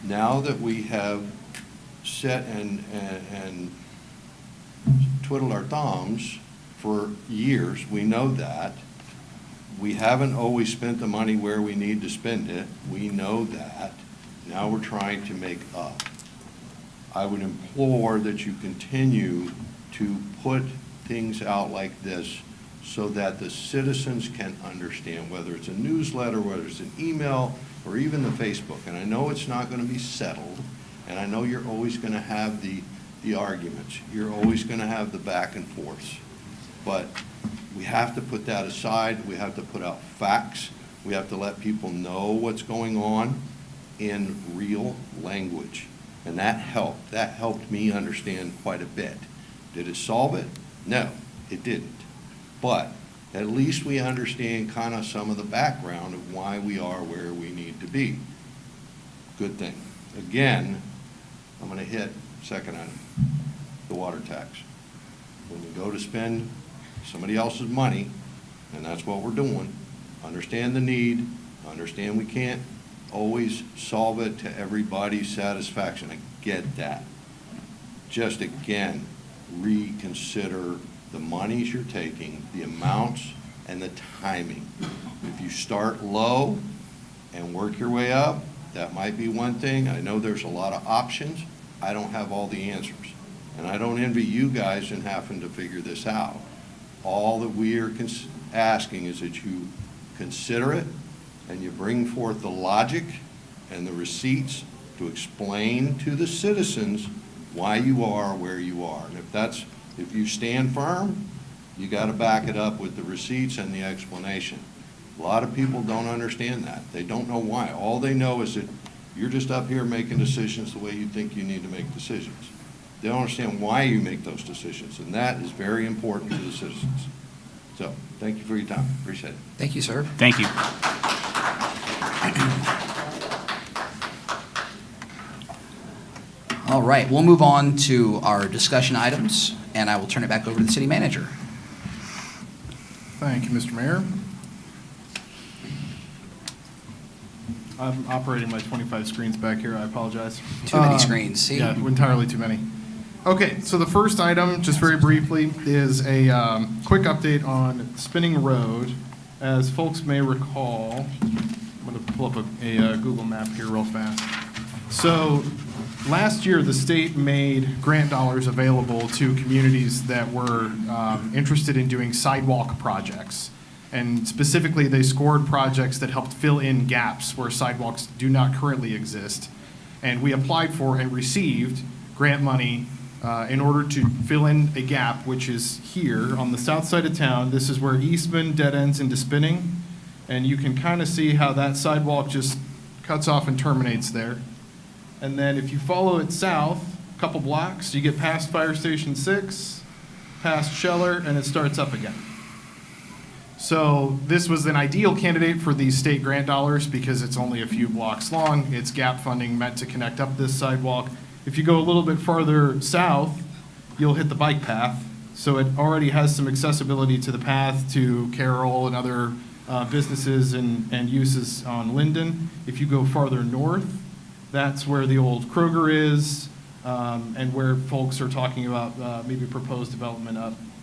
Speaker 12: Now that we have set and twiddled our thumbs for years, we know that. We haven't always spent the money where we need to spend it. We know that. Now we're trying to make up. I would implore that you continue to put things out like this so that the citizens can understand, whether it's a newsletter, whether it's an email, or even the Facebook. And I know it's not going to be settled, and I know you're always going to have the arguments. You're always going to have the back and forths. But we have to put that aside. We have to put out facts. We have to let people know what's going on in real language. And that helped. That helped me understand quite a bit. Did it solve it? No, it didn't. But at least we understand kind of some of the background of why we are where we need to be. Good thing. Again, I'm going to hit second item, the water tax. When we go to spend somebody else's money, and that's what we're doing, understand the need, understand we can't always solve it to everybody's satisfaction. I get that. Just again, reconsider the monies you're taking, the amounts, and the timing. If you start low and work your way up, that might be one thing. I know there's a lot of options. I don't have all the answers. And I don't envy you guys in having to figure this out. All that we are asking is that you consider it and you bring forth the logic and the receipts to explain to the citizens why you are where you are. And if you stand firm, you got to back it up with the receipts and the explanation. A lot of people don't understand that. They don't know why. All they know is that you're just up here making decisions the way you think you need to make decisions. They don't understand why you make those decisions, and that is very important to the citizens. So, thank you for your time. Appreciate it.
Speaker 2: Thank you, sir.
Speaker 9: Thank you.
Speaker 2: All right, we'll move on to our discussion items, and I will turn it back over to the city manager.
Speaker 1: Thank you, Mr. Mayor. I'm operating my 25 screens back here. I apologize.
Speaker 2: Too many screens, see?
Speaker 1: Yeah, entirely too many. Okay, so the first item, just very briefly, is a quick update on Spinning Road. As folks may recall, I'm going to pull up a Google map here real fast. So last year, the state made grant dollars available to communities that were interested in doing sidewalk projects. And specifically, they scored projects that helped fill in gaps where sidewalks do not currently exist. And we applied for and received grant money in order to fill in a gap, which is here on the south side of town. This is where Eastman dead ends into Spinning. And you can kind of see how that sidewalk just cuts off and terminates there. And then if you follow it south, a couple blocks, you get past Fire Station 6, past Scheller, and it starts up again. So this was an ideal candidate for these state grant dollars because it's only a few blocks long. It's gap funding meant to connect up this sidewalk. If you go a little bit farther south, you'll hit the bike path. So it already has some accessibility to the path to Carroll and other businesses and uses on Linden. If you go farther north, That's where the old Kroger is, and where folks are talking about maybe proposed development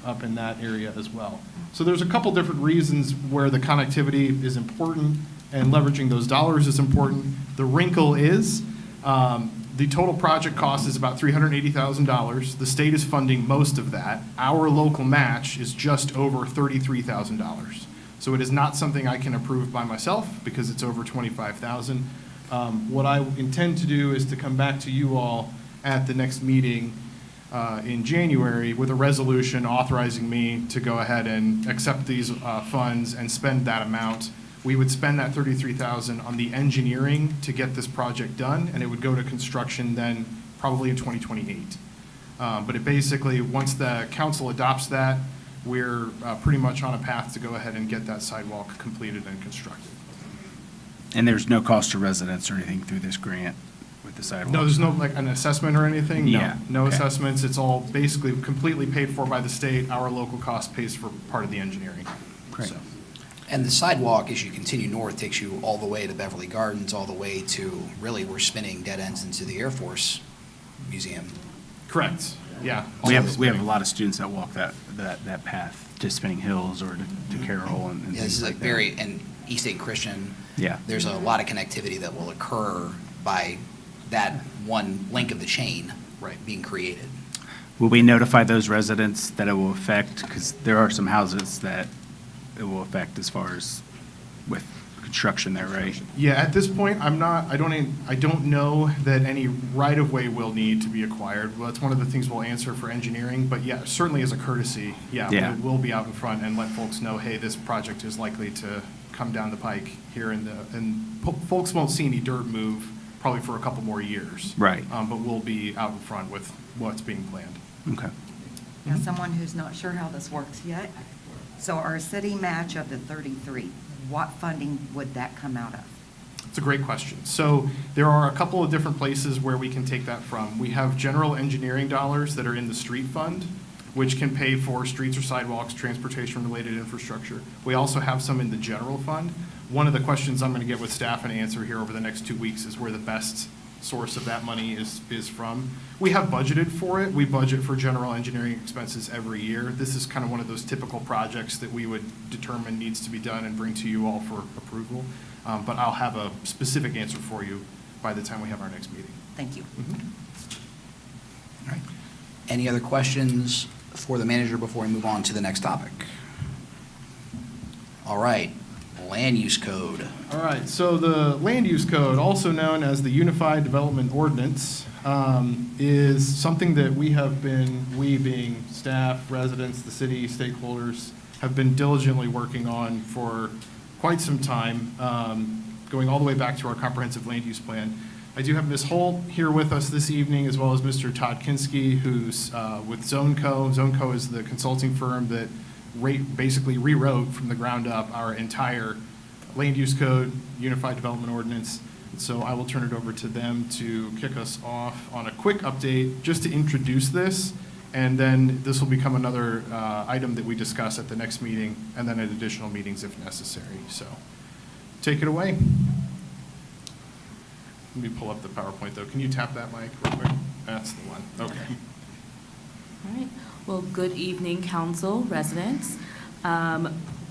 Speaker 1: up in that area as well. So there's a couple different reasons where the connectivity is important and leveraging those dollars is important. The wrinkle is, the total project cost is about $380,000. The state is funding most of that. Our local match is just over $33,000. So it is not something I can approve by myself because it's over $25,000. What I intend to do is to come back to you all at the next meeting in January with a resolution authorizing me to go ahead and accept these funds and spend that amount. We would spend that $33,000 on the engineering to get this project done, and it would go to construction then probably in 2028. But it basically, once the council adopts that, we're pretty much on a path to go ahead and get that sidewalk completed and constructed.
Speaker 9: And there's no cost to residents or anything through this grant with the sidewalks?
Speaker 1: No, there's no like an assessment or anything? No.
Speaker 9: Yeah,
Speaker 1: No
Speaker 9: okay.
Speaker 1: assessments. It's all basically completely paid for by the state. Our local cost pays for part of the engineering.
Speaker 9: Great.
Speaker 1: So.
Speaker 2: And the sidewalk, as you continue north, takes you all the way to Beverly Gardens, all the way to, really, we're spinning dead ends into the Air Force Museum.
Speaker 1: Correct, yeah.
Speaker 9: We have a lot of students that walk that path to Spinning Hills or to Carroll and
Speaker 2: Yeah, this
Speaker 9: things
Speaker 2: is
Speaker 9: like
Speaker 2: a
Speaker 9: that.
Speaker 2: very, and East State Christian.
Speaker 9: Yeah.
Speaker 2: There's a lot of connectivity that will occur by that one link of the chain being created.
Speaker 9: Will we notify those residents that it will affect? Because there are some houses that it will affect as far as with construction there, right?
Speaker 1: Yeah, at this point, I don't know that any right-of-way will need to be acquired. Well, that's one of the things we'll answer for engineering, but yeah, certainly as a courtesy,
Speaker 9: Yeah.
Speaker 1: we will be out in front and let folks know, hey, this project is likely to come down the pike here and folks won't see any dirt move probably for a couple more years.
Speaker 9: Right.
Speaker 1: But we'll be out in front with what's being planned.
Speaker 9: Okay.
Speaker 6: Now, someone who's not sure how this works yet, so our city match of the 33, what funding would that come out of?
Speaker 1: It's a great question. So there are a couple of different places where we can take that from. We have general engineering dollars that are in the street fund, which can pay for streets or sidewalks, transportation-related infrastructure. We also have some in the general fund. One of the questions I'm going to get with staff and answer here over the next 2 weeks is where the best source of that money is from. We have budgeted for it. We budget for general engineering expenses every year. This is kind of one of those typical projects that we would determine needs to be done and bring to you all for approval. But I'll have a specific answer for you by the time we have our next meeting.
Speaker 6: Thank you.
Speaker 2: All right. Any other questions for the manager before we move on to the next topic? All right, land use code.
Speaker 1: All right, so the land use code, also known as the Unified Development Ordinance, is something that we being staff, residents, the city, stakeholders, have been diligently working on for quite some time, going all the way back to our comprehensive land use plan. I do have Ms. Holt here with us this evening, as well as Mr. Todd Kinski, who's with ZoneCo. ZoneCo is the consulting firm that basically rewrote from the ground up our entire land use code, unified development ordinance. And so I will turn it over to them to kick us off on a quick update, just to introduce this, and then this will become another item that we discuss at the next meeting, and then at additional meetings if necessary. So take it away. Let me pull up the PowerPoint, though. Can you tap that mic real quick? That's the one. Okay.
Speaker 13: All right. Well, good evening, council, residents.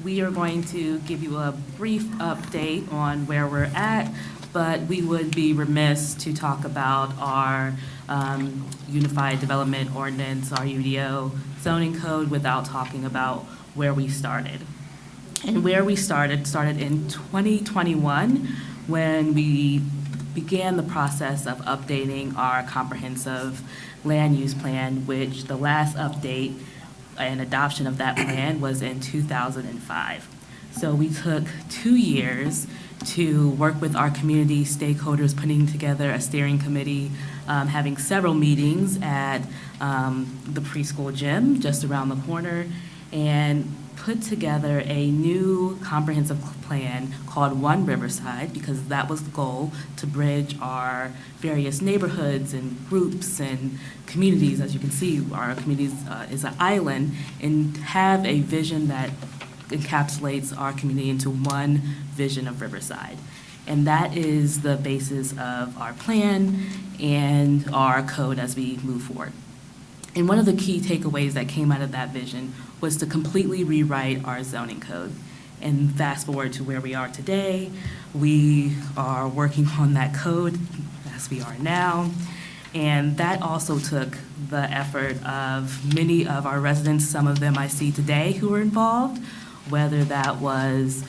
Speaker 13: We are going to give you a brief update on where we're at, but we would be remiss to talk about our Unified Development Ordinance, our UDO zoning code, without talking about where we started. And where we started in 2021, when we began the process of updating our comprehensive land use plan, which the last update and adoption of that plan was in 2005. So we took 2 years to work with our community stakeholders, putting together a steering committee, having several meetings at the preschool gym just around the corner, and put together a new comprehensive plan called One Riverside, because that was the goal, to bridge our various neighborhoods and groups and communities. As you can see, our communities is an island, and have a vision that encapsulates our community into one vision of Riverside. And that is the basis of our plan and our code as we move forward. And one of the key takeaways that came out of that vision was to completely rewrite our zoning code. And fast forward to where we are today, we are working on that code as we are now. And that also took the effort of many of our residents, some of them I see today who were involved, whether that was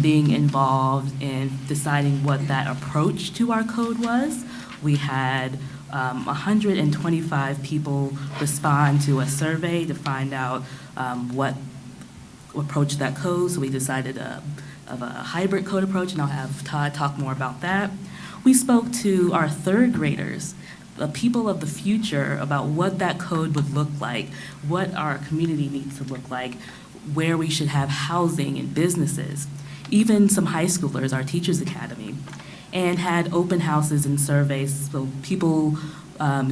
Speaker 13: being involved in deciding what that approach to our code was. We had 125 people respond to a survey to find out what approach that code. So we decided of a hybrid code approach, and I'll have Todd talk more about that. We spoke to our third graders, the people of the future, about what that code would look like, what our community needs to look like, where we should have housing and businesses, even some high schoolers, our Teachers Academy, and had open houses and surveys, so people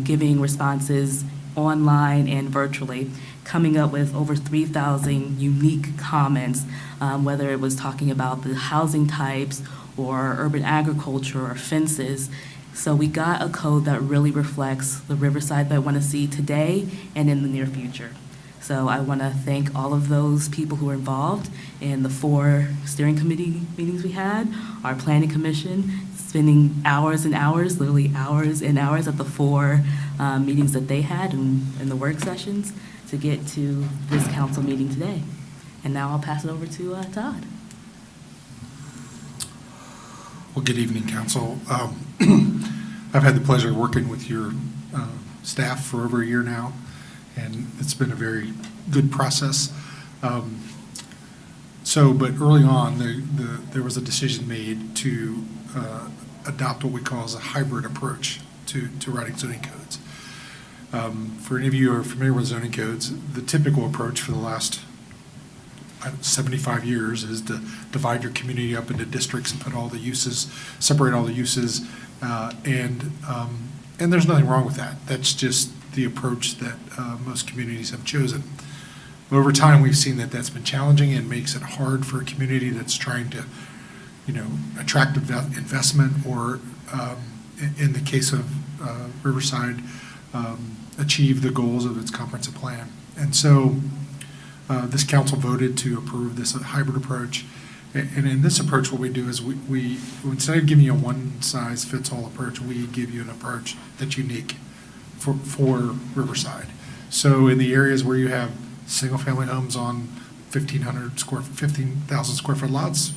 Speaker 13: giving responses online and virtually, coming up with over 3,000 unique comments, whether it was talking about the housing types or urban agriculture or fences. So we got a code that really reflects the Riverside that I want to see today and in the near future. So I want to thank all of those people who were involved in the 4 steering committee meetings we had, our planning commission, spending hours and hours, literally hours and hours at the 4 meetings that they had in the work sessions to get to this council meeting today. And now I'll pass it over to Todd.
Speaker 14: Well, good evening, council. I've had the pleasure of working with your staff for over a year now, and it's been a very good process. But early on, there was a decision made to adopt what we call as a hybrid approach to writing zoning codes. For any of you who are familiar with zoning codes, the typical approach for the last 75 years is to divide your community up into districts and put all the uses, separate all the uses, and there's nothing wrong with that. That's just the approach that most communities have chosen. But over time, we've seen that that's been challenging and makes it hard for a community that's trying to, attract investment or, in the case of Riverside, achieve the goals of its comprehensive plan. And so this council voted to approve this hybrid approach. And in this approach, what we do is we instead of giving you a one-size-fits-all approach, we give you an approach that's unique for Riverside. So in the areas where you have single-family homes on 15,000 square foot lots,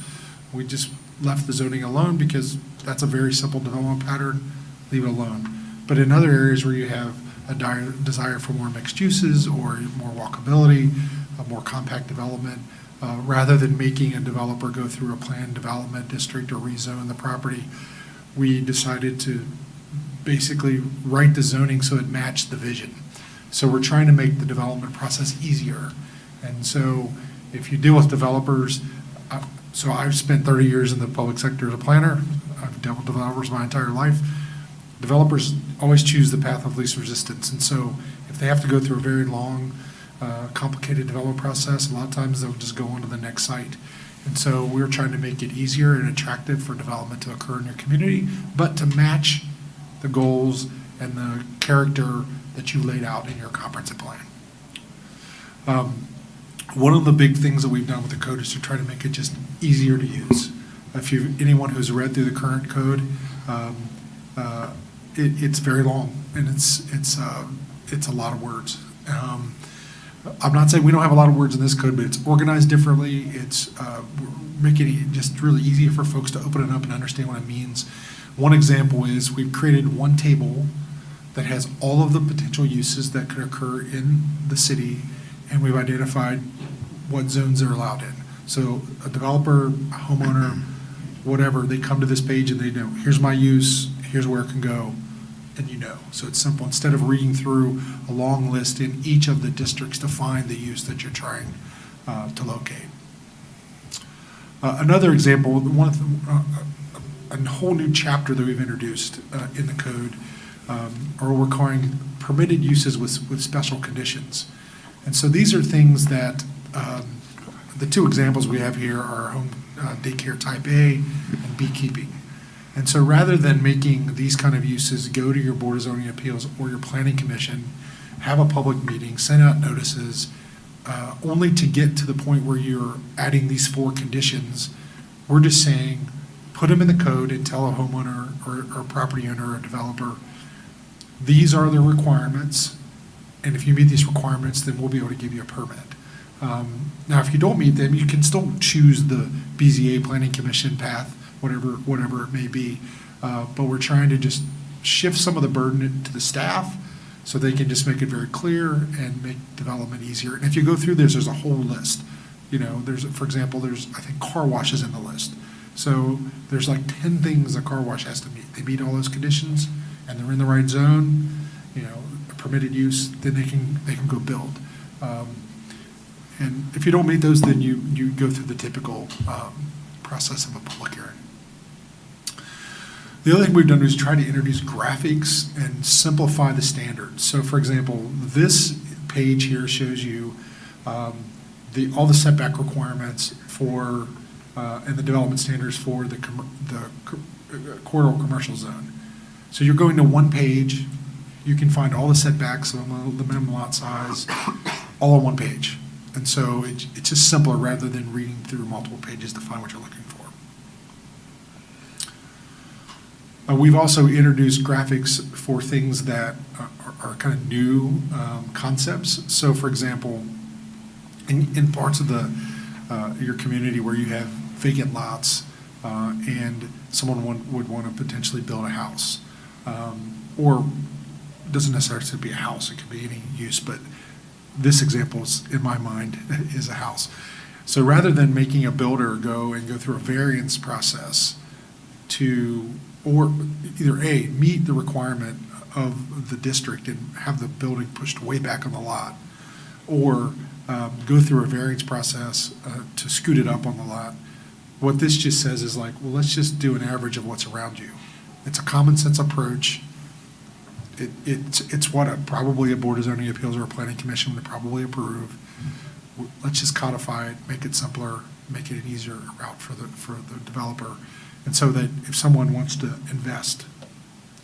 Speaker 14: we just left the zoning alone because that's a very simple development pattern, leave it alone. But in other areas where you have a desire for more mixed uses or more walkability, a more compact development, rather than making a developer go through a planned development district or rezone the property, we decided to basically write the zoning so it matched the vision. So we're trying to make the development process easier. And so if you deal with developers, so I've spent 30 years in the public sector as a planner. I've dealt with developers my entire life. Developers always choose the path of least resistance. And so if they have to go through a very long, complicated development process, a lot of times they'll just go on to the next site. And so we're trying to make it easier and attractive for development to occur in your community, but to match the goals and the character that you laid out in your comprehensive plan. One of the big things that we've done with the code is to try to make it just easier to use. Anyone who's read through the current code, it's very long and it's a lot of words. I'm not saying we don't have a lot of words in this code, but it's organized differently. It's making it just really easy for folks to open it up and understand what it means. One example is we've created one table that has all of the potential uses that could occur in the city, and we've identified what zones they're allowed in. So a developer, a homeowner, whatever, they come to this page and they know, here's my use, here's where it can go, and you know. So it's simple. Instead of reading through a long list in each of the districts to find the use that you're trying to locate. Another example, a whole new chapter that we've introduced in the code are we're calling permitted uses with special conditions. And so these are things that the two examples we have here are home daycare type A and beekeeping. And so rather than making these kind of uses go to your Board of Zoning Appeals or your Planning Commission, have a public meeting, send out notices, only to get to the point where you're adding these 4 conditions, we're just saying, put them in the code and tell a homeowner or property owner or developer, these are the requirements, and if you meet these requirements, then we'll be able to give you a permit. Now, if you don't meet them, you can still choose the BZA Planning Commission path, whatever it may be. But we're trying to just shift some of the burden to the staff so they can just make it very clear and make development easier. And if you go through this, there's a whole list. You know, for example, I think car washes in the list. So there's like 10 things a car wash has to meet. They meet all those conditions and they're in the right zone, you know, permitted use, then they can go build. And if you don't meet those, then you go through the typical process of a public hearing. The other thing we've done is try to introduce graphics and simplify the standards. So for example, this page here shows you all the setback requirements for and the development standards for the corridor commercial zone. So you're going to one page, you can find all the setbacks, the minimum lot size, all on one page. And so it's just simpler rather than reading through multiple pages to find what you're looking for. We've also introduced graphics for things that are kind of new concepts. So for example, in parts of your community where you have vacant lots and someone would want to potentially build a house, or it doesn't necessarily have to be a house, it could be any use, but this example is, in my mind, is a house. So rather than making a builder go through a variance process to, or either A, meet the requirement of the district and have the building pushed way back on the lot, or go through a variance process to scoot it up on the lot, what this just says is like, well, let's just do an average of what's around you. It's a common sense approach. It's what probably a Board of Zoning Appeals or a Planning Commission would probably approve. Let's just codify it, make it simpler, make it an easier route for the developer. And so that if someone wants to invest,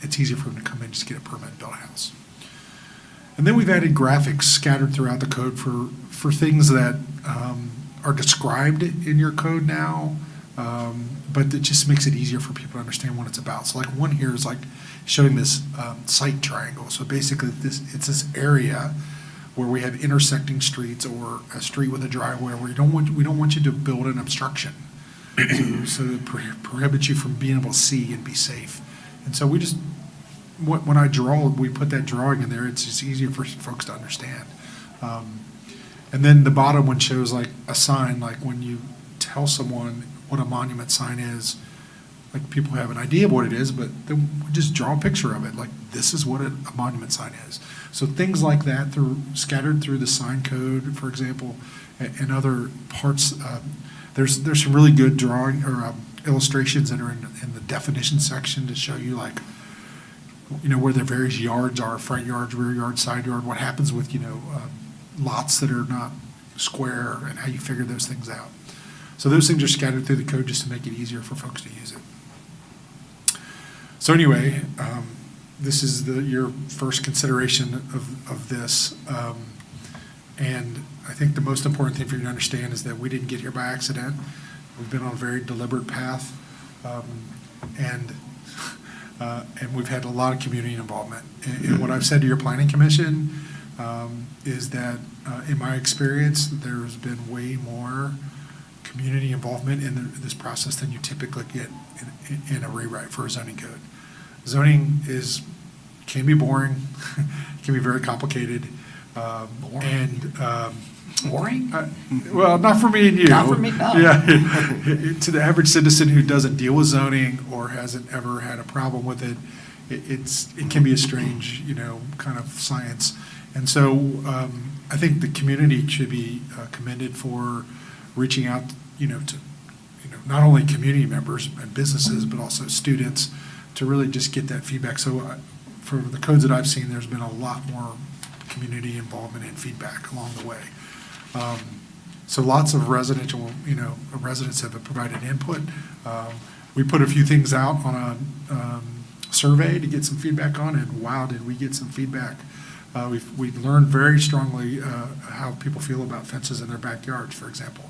Speaker 14: it's easier for them to come in and just get a permit and build a house. And then we've added graphics scattered throughout the code for things that are described in your code now, but it just makes it easier for people to understand what it's about. So like one here is like showing this site triangle. So basically it's this area where we have intersecting streets or a street with a driveway where we don't want you to build an obstruction. So it prohibits you from being able to see and be safe. And so we just, when I draw, we put that drawing in there, it's just easier for folks to understand. And then the bottom one shows like a sign, like when you tell someone what a monument sign is, like people have an idea of what it is, but then we just draw a picture of it, like this is what a monument sign is. So things like that scattered through the sign code, for example, and other parts. There's some really good drawing or illustrations that are in the definition section to show you like, you know, where the various yards are, front yard, rear yard, side yard, what happens with, you know, lots that are not square and how you figure those things out. So those things are scattered through the code just to make it easier for folks to use it. So anyway, this is your first consideration of this. And I think the most important thing for you to understand is that we didn't get here by accident. We've been on a very deliberate path, and we've had a lot of community involvement. And what I've said to your Planning Commission is that, in my experience, there's been way more community involvement in this process than you typically get in a rewrite for a zoning code. Zoning can be boring, can be very complicated.
Speaker 2: Boring?
Speaker 14: Well, not for me and you.
Speaker 2: Not for me, no.
Speaker 14: Yeah, to the average citizen who doesn't deal with zoning or hasn't ever had a problem with it, it can be a strange, you know, kind of science. And so I think the community should be commended for reaching out, you know, to, you know, not only community members and businesses, but also students to really just get that feedback. So for the codes that I've seen, there's been a lot more community involvement and feedback along the way. So lots of residential, you know, residents have provided input. We put a few things out on a survey to get some feedback on, and wow, did we get some feedback. We learned very strongly how people feel about fences in their backyards, for example.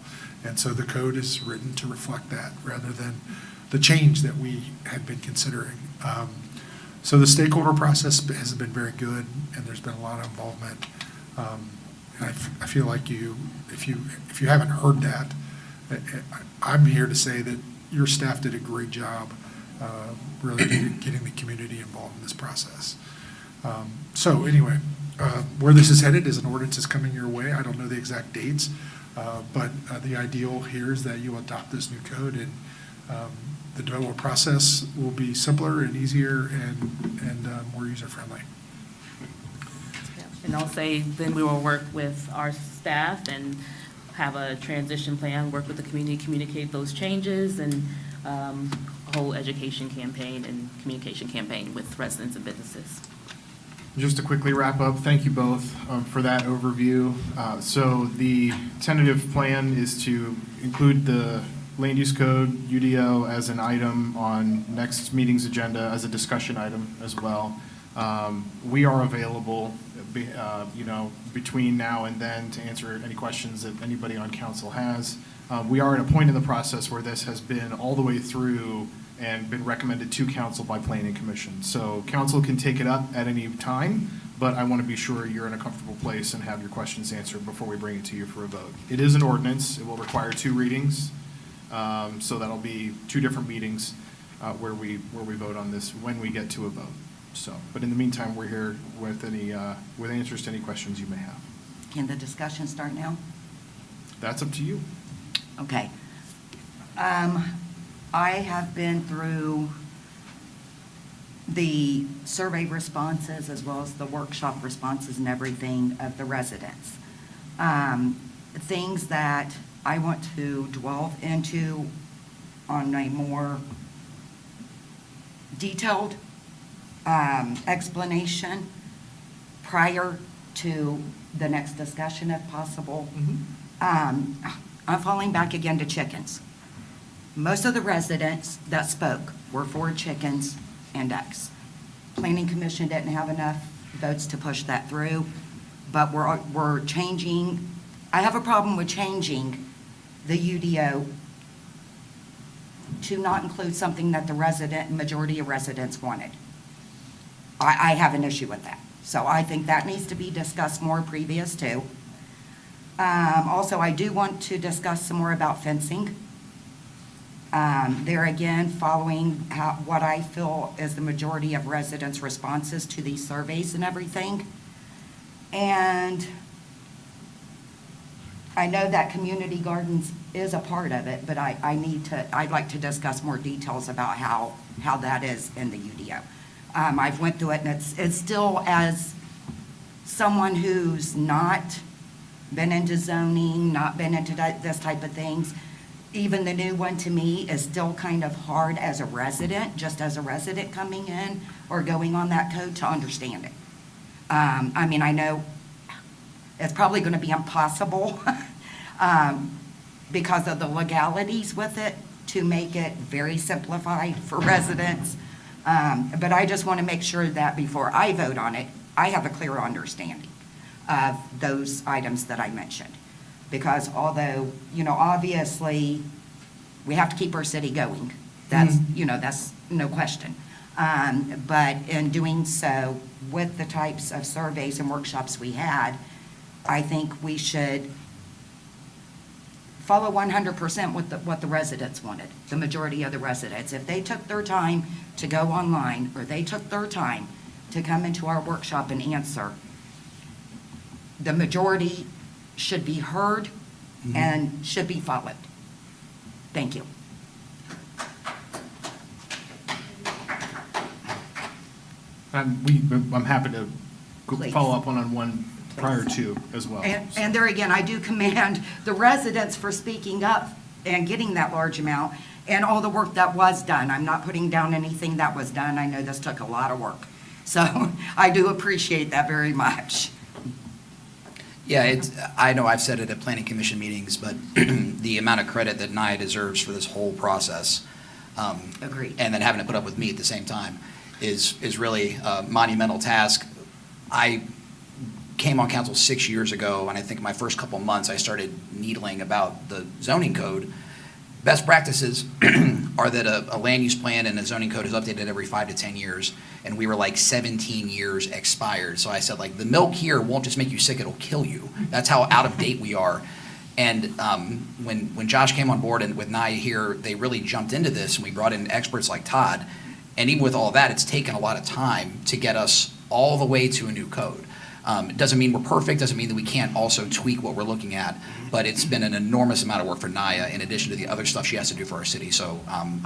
Speaker 14: And so the code is written to reflect that rather than the change that we had been considering. So the stakeholder process has been very good, and there's been a lot of involvement. And I feel like if you haven't heard that, I'm here to say that your staff did a great job really getting the community involved in this process. So anyway, where this is headed is an ordinance is coming your way. I don't know the exact dates, but the ideal here is that you adopt this new code, and the development process will be simpler and easier and more user-friendly.
Speaker 13: And I'll say, then we will work with our staff and have a transition plan, work with the community, communicate those changes, and a whole education campaign and communication campaign with residents and businesses.
Speaker 1: Just to quickly wrap up, thank you both for that overview. So the tentative plan is to include the land use code, UDO, as an item on next meeting's agenda as a discussion item as well. We are available, between now and then to answer any questions that anybody on council has. We are at a point in the process where this has been all the way through and been recommended to council by planning commission. So council can take it up at any time, but I want to be sure you're in a comfortable place and have your questions answered before we bring it to you for a vote. It is an ordinance. It will require 2 readings. So that'll be 2 different meetings where we vote on this when we get to a vote. So, but in the meantime, we're here with with answers to any questions you may have.
Speaker 6: Can the discussion start now?
Speaker 1: That's up to you.
Speaker 6: Okay. I have been through the survey responses as well as the workshop responses and everything of the residents. Things that I want to dwell into on a more detailed explanation prior to the next discussion if possible. I'm falling back again to chickens. Most of the residents that spoke were for chickens and ducks. Planning Commission didn't have enough votes to push that through, but we're changing. I have a problem with changing the UDO to not include something that the majority of residents wanted. I have an issue with that. So I think that needs to be discussed more previous to. Also, I do want to discuss some more about fencing. There again, following what I feel is the majority of residents' responses to these surveys and everything. And I know that community gardens is a part of it, but I'd like to discuss more details about how that is in the UDO. I've went through it, and it's still, as someone who's not been into zoning, not been into this type of things, even the new one to me is still kind of hard as a resident, just as a resident coming in or going on that code to understand it. I know it's probably going to be impossible because of the legalities with it to make it very simplified for residents. But I just want to make sure that before I vote on it, I have a clear understanding of those items that I mentioned. Because although, obviously, we have to keep our city going. That's, that's no question. But in doing so, with the types of surveys and workshops we had, I think we should follow 100% what the residents wanted, the majority of the residents. If they took their time to go online, or they took their time to come into our workshop and answer, the majority should be heard and should be followed. Thank you.
Speaker 1: I'm happy to
Speaker 6: Please.
Speaker 1: follow up on one prior to as well.
Speaker 6: And there again, I do commend the residents for speaking up and getting that large amount and all the work that was done. I'm not putting down anything that was done. I know this took a lot of work. So I do appreciate that very much.
Speaker 2: Yeah, I know I've said it at planning commission meetings, but the amount of credit that NIA deserves for this whole process.
Speaker 6: Agreed.
Speaker 2: And then having to put up with me at the same time is really a monumental task. I came on council 6 years ago, and I think my first couple months, I started needling about the zoning code. Best practices are that a land use plan and a zoning code is updated every 5 to 10 years, and we were like 17 years expired. So I said, like, the milk here won't just make you sick, it'll kill you. That's how out of date we are. And when Josh came on board and with Naya here, they really jumped into this, and we brought in experts like Todd. And even with all that, it's taken a lot of time to get us all the way to a new code. It doesn't mean we're perfect, doesn't mean that we can't also tweak what we're looking at, but it's been an enormous amount of work for Naya in addition to the other stuff she has to do for our city. So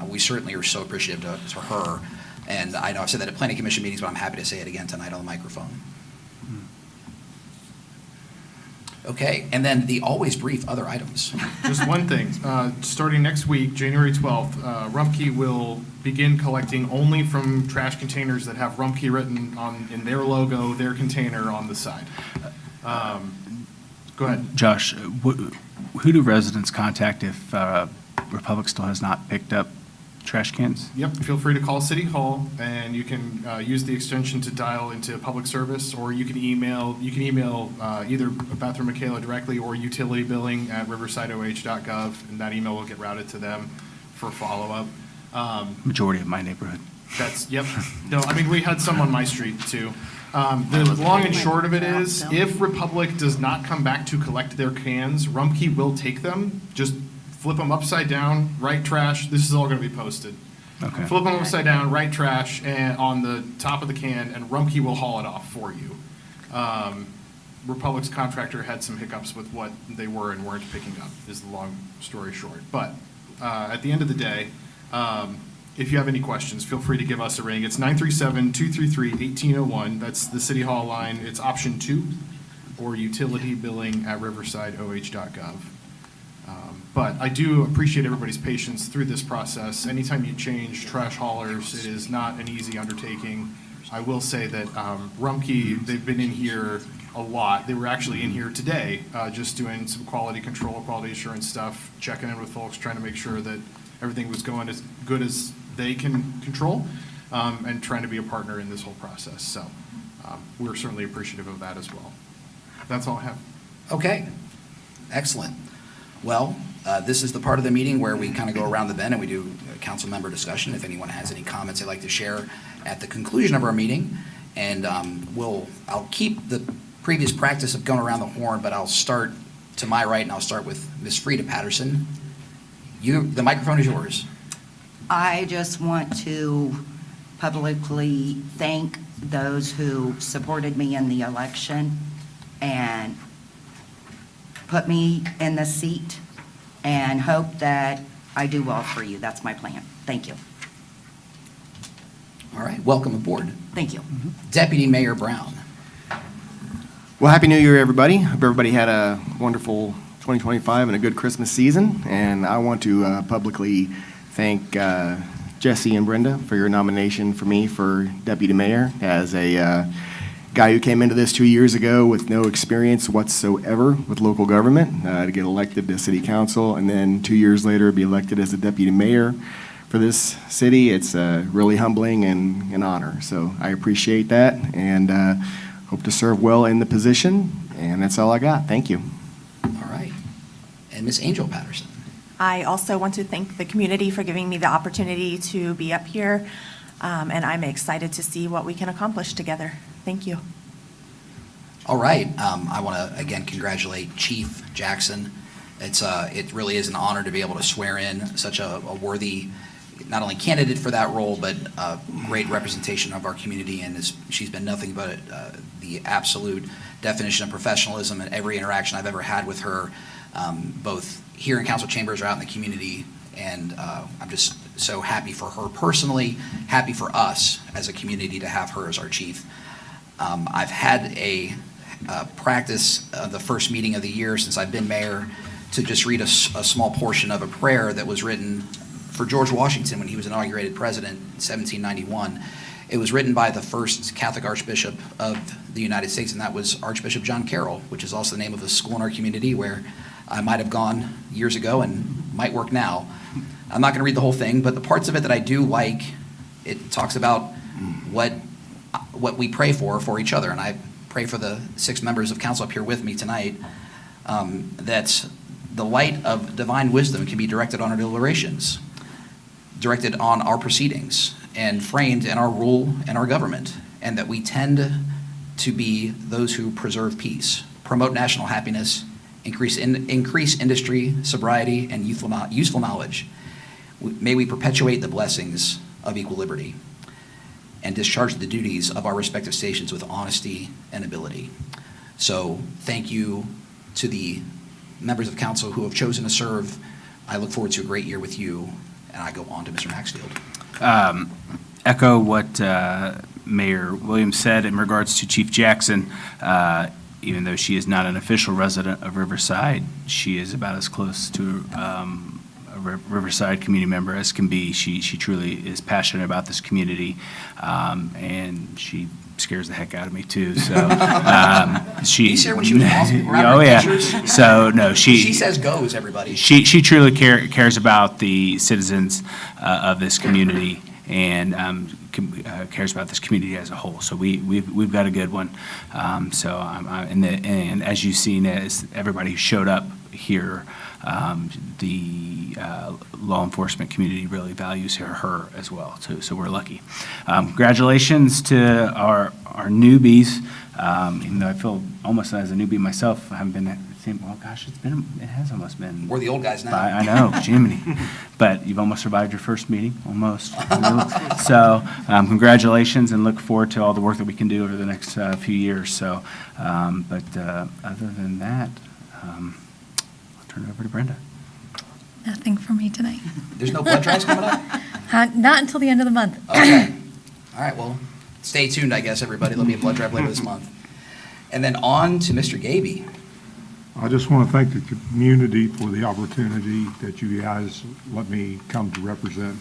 Speaker 2: we certainly are so appreciative to her. And I know I've said that at planning commission meetings, but I'm happy to say it again tonight on the microphone. Okay, and then the always brief other items.
Speaker 1: Just one thing, starting next week, January 12th, Rumpke will begin collecting only from trash containers that have Rumpke written in their logo, their container on the side. Go ahead.
Speaker 9: Josh, who do residents contact if Republic still has not picked up trash cans?
Speaker 1: Yep, feel free to call City Hall, and you can use the extension to dial into public service, or you can email either Beth or Michaela directly, or utility billing at riversideoh.gov, and that email will get routed to them for follow-up.
Speaker 9: Majority of my neighborhood.
Speaker 1: Yep. No, I mean, we had some on my street, too. The long and short of it is, if Republic does not come back to collect their cans, Rumpke will take them, just flip them upside down, write trash. This is all going to be posted.
Speaker 9: Okay.
Speaker 1: Flip them upside down, write trash and on the top of the can, and Rumpke will haul it off for you. Republic's contractor had some hiccups with what they were and weren't picking up, is the long story short. But at the end of the day, if you have any questions, feel free to give us a ring. It's 937-233-1801. That's the City Hall line. It's option 2, or utility billing at riversideoh.gov. But I do appreciate everybody's patience through this process. Anytime you change trash haulers, it is not an easy undertaking. I will say that Rumpke, they've been in here a lot. They were actually in here today, just doing some quality control, quality assurance stuff, checking in with folks, trying to make sure that everything was going as good as they can control, and trying to be a partner in this whole process. So we're certainly appreciative of that as well. That's all I have.
Speaker 2: Okay, excellent. Well, this is the part of the meeting where we kind of go around the bend and we do a council member discussion. If anyone has any comments they'd like to share at the conclusion of our meeting. And I'll keep the previous practice of going around the horn, but I'll start to my right and I'll start with Ms. Frida Patterson. The microphone is yours.
Speaker 6: I just want to publicly thank those who supported me in the election and put me in the seat, and hope that I do well for you. That's my plan. Thank you.
Speaker 2: All right, welcome aboard.
Speaker 6: Thank you.
Speaker 2: Deputy Mayor Brown.
Speaker 7: Well, Happy New Year, everybody. Hope everybody had a wonderful 2025 and a good Christmas season. And I want to publicly thank Jesse and Brenda for your nomination for me for deputy mayor. As a guy who came into this 2 years ago with no experience whatsoever with local government, to get elected to city council, and then 2 years later be elected as the deputy mayor for this city, it's really humbling and an honor. So I appreciate that, and hope to serve well in the position. And that's all I got. Thank you.
Speaker 2: All right. And Ms. Angel Patterson.
Speaker 10: I also want to thank the community for giving me the opportunity to be up here, and I'm excited to see what we can accomplish together. Thank you.
Speaker 2: All right. I want to, again, congratulate Chief Jackson. It really is an honor to be able to swear in such a worthy, not only candidate for that role, but great representation of our community. And she's been nothing but the absolute definition of professionalism in every interaction I've ever had with her, both here in council chambers or out in the community. And I'm just so happy for her personally, happy for us as a community to have her as our chief. I've had a practice the first meeting of the year since I've been mayor to just read a small portion of a prayer that was written for George Washington when he was inaugurated president in 1791. It was written by the first Catholic Archbishop of the United States, and that was Archbishop John Carroll, which is also the name of a school in our community where I might have gone years ago and might work now. I'm not going to read the whole thing, but the parts of it that I do like, it talks about what we pray for each other. And I pray for the 6 members of council up here with me tonight, that the light of divine wisdom can be directed on our deliberations, directed on our proceedings, and framed in our rule and our government, and that we tend to be those who preserve peace, promote national happiness, increase industry, sobriety, and useful knowledge. May we perpetuate the blessings of equal liberty and discharge the duties of our respective stations with honesty and ability. So thank you to the members of council who have chosen to serve. I look forward to a great year with you, and I go on to Mr. Maxfield.
Speaker 9: Echo what Mayor Williams said in regards to Chief Jackson. Even though she is not an official resident of Riverside, she is about as close to a Riverside community member as can be. She truly is passionate about this community, and she scares the heck out of me too. So she.
Speaker 2: You said when she was awesome.
Speaker 9: Oh yeah. So no,
Speaker 2: she says goes, everybody.
Speaker 9: She truly cares about the citizens of this community, and cares about this community as a whole. So we've got a good one. And as you've seen, as everybody who showed up here, the law enforcement community really values her as well. So we're lucky. Congratulations to our newbies. Even though I feel almost as a newbie myself, I haven't been at the same. Well, gosh, it has almost been.
Speaker 2: We're the old guys now.
Speaker 9: I know, Jiminy. But you've almost survived your first meeting, almost. So congratulations, and look forward to all the work that we can do over the next few years. So, but other than that, I'll turn it over to Brenda.
Speaker 8: Nothing for me tonight.
Speaker 2: There's no blood drives coming up?
Speaker 8: Not until the end of the month.
Speaker 2: Okay. All right, well, stay tuned, I guess, everybody. There'll be a blood drive later this month. And then on to Mr. Gaby.
Speaker 15: I just want to thank the community for the opportunity that you guys let me come to represent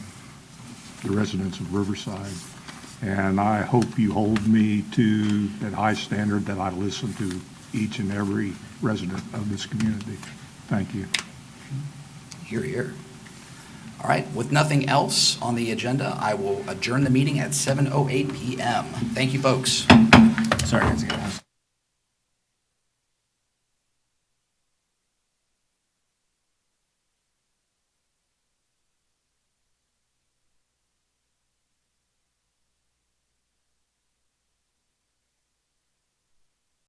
Speaker 15: the residents of Riverside. And I hope you hold me to that high standard that I listen to each and every resident of this community. Thank you.
Speaker 2: Hear, hear. All right, with nothing else on the agenda, I will adjourn the meeting at 7:08 p.m. Thank you, folks.
Speaker 9: Sorry, guys.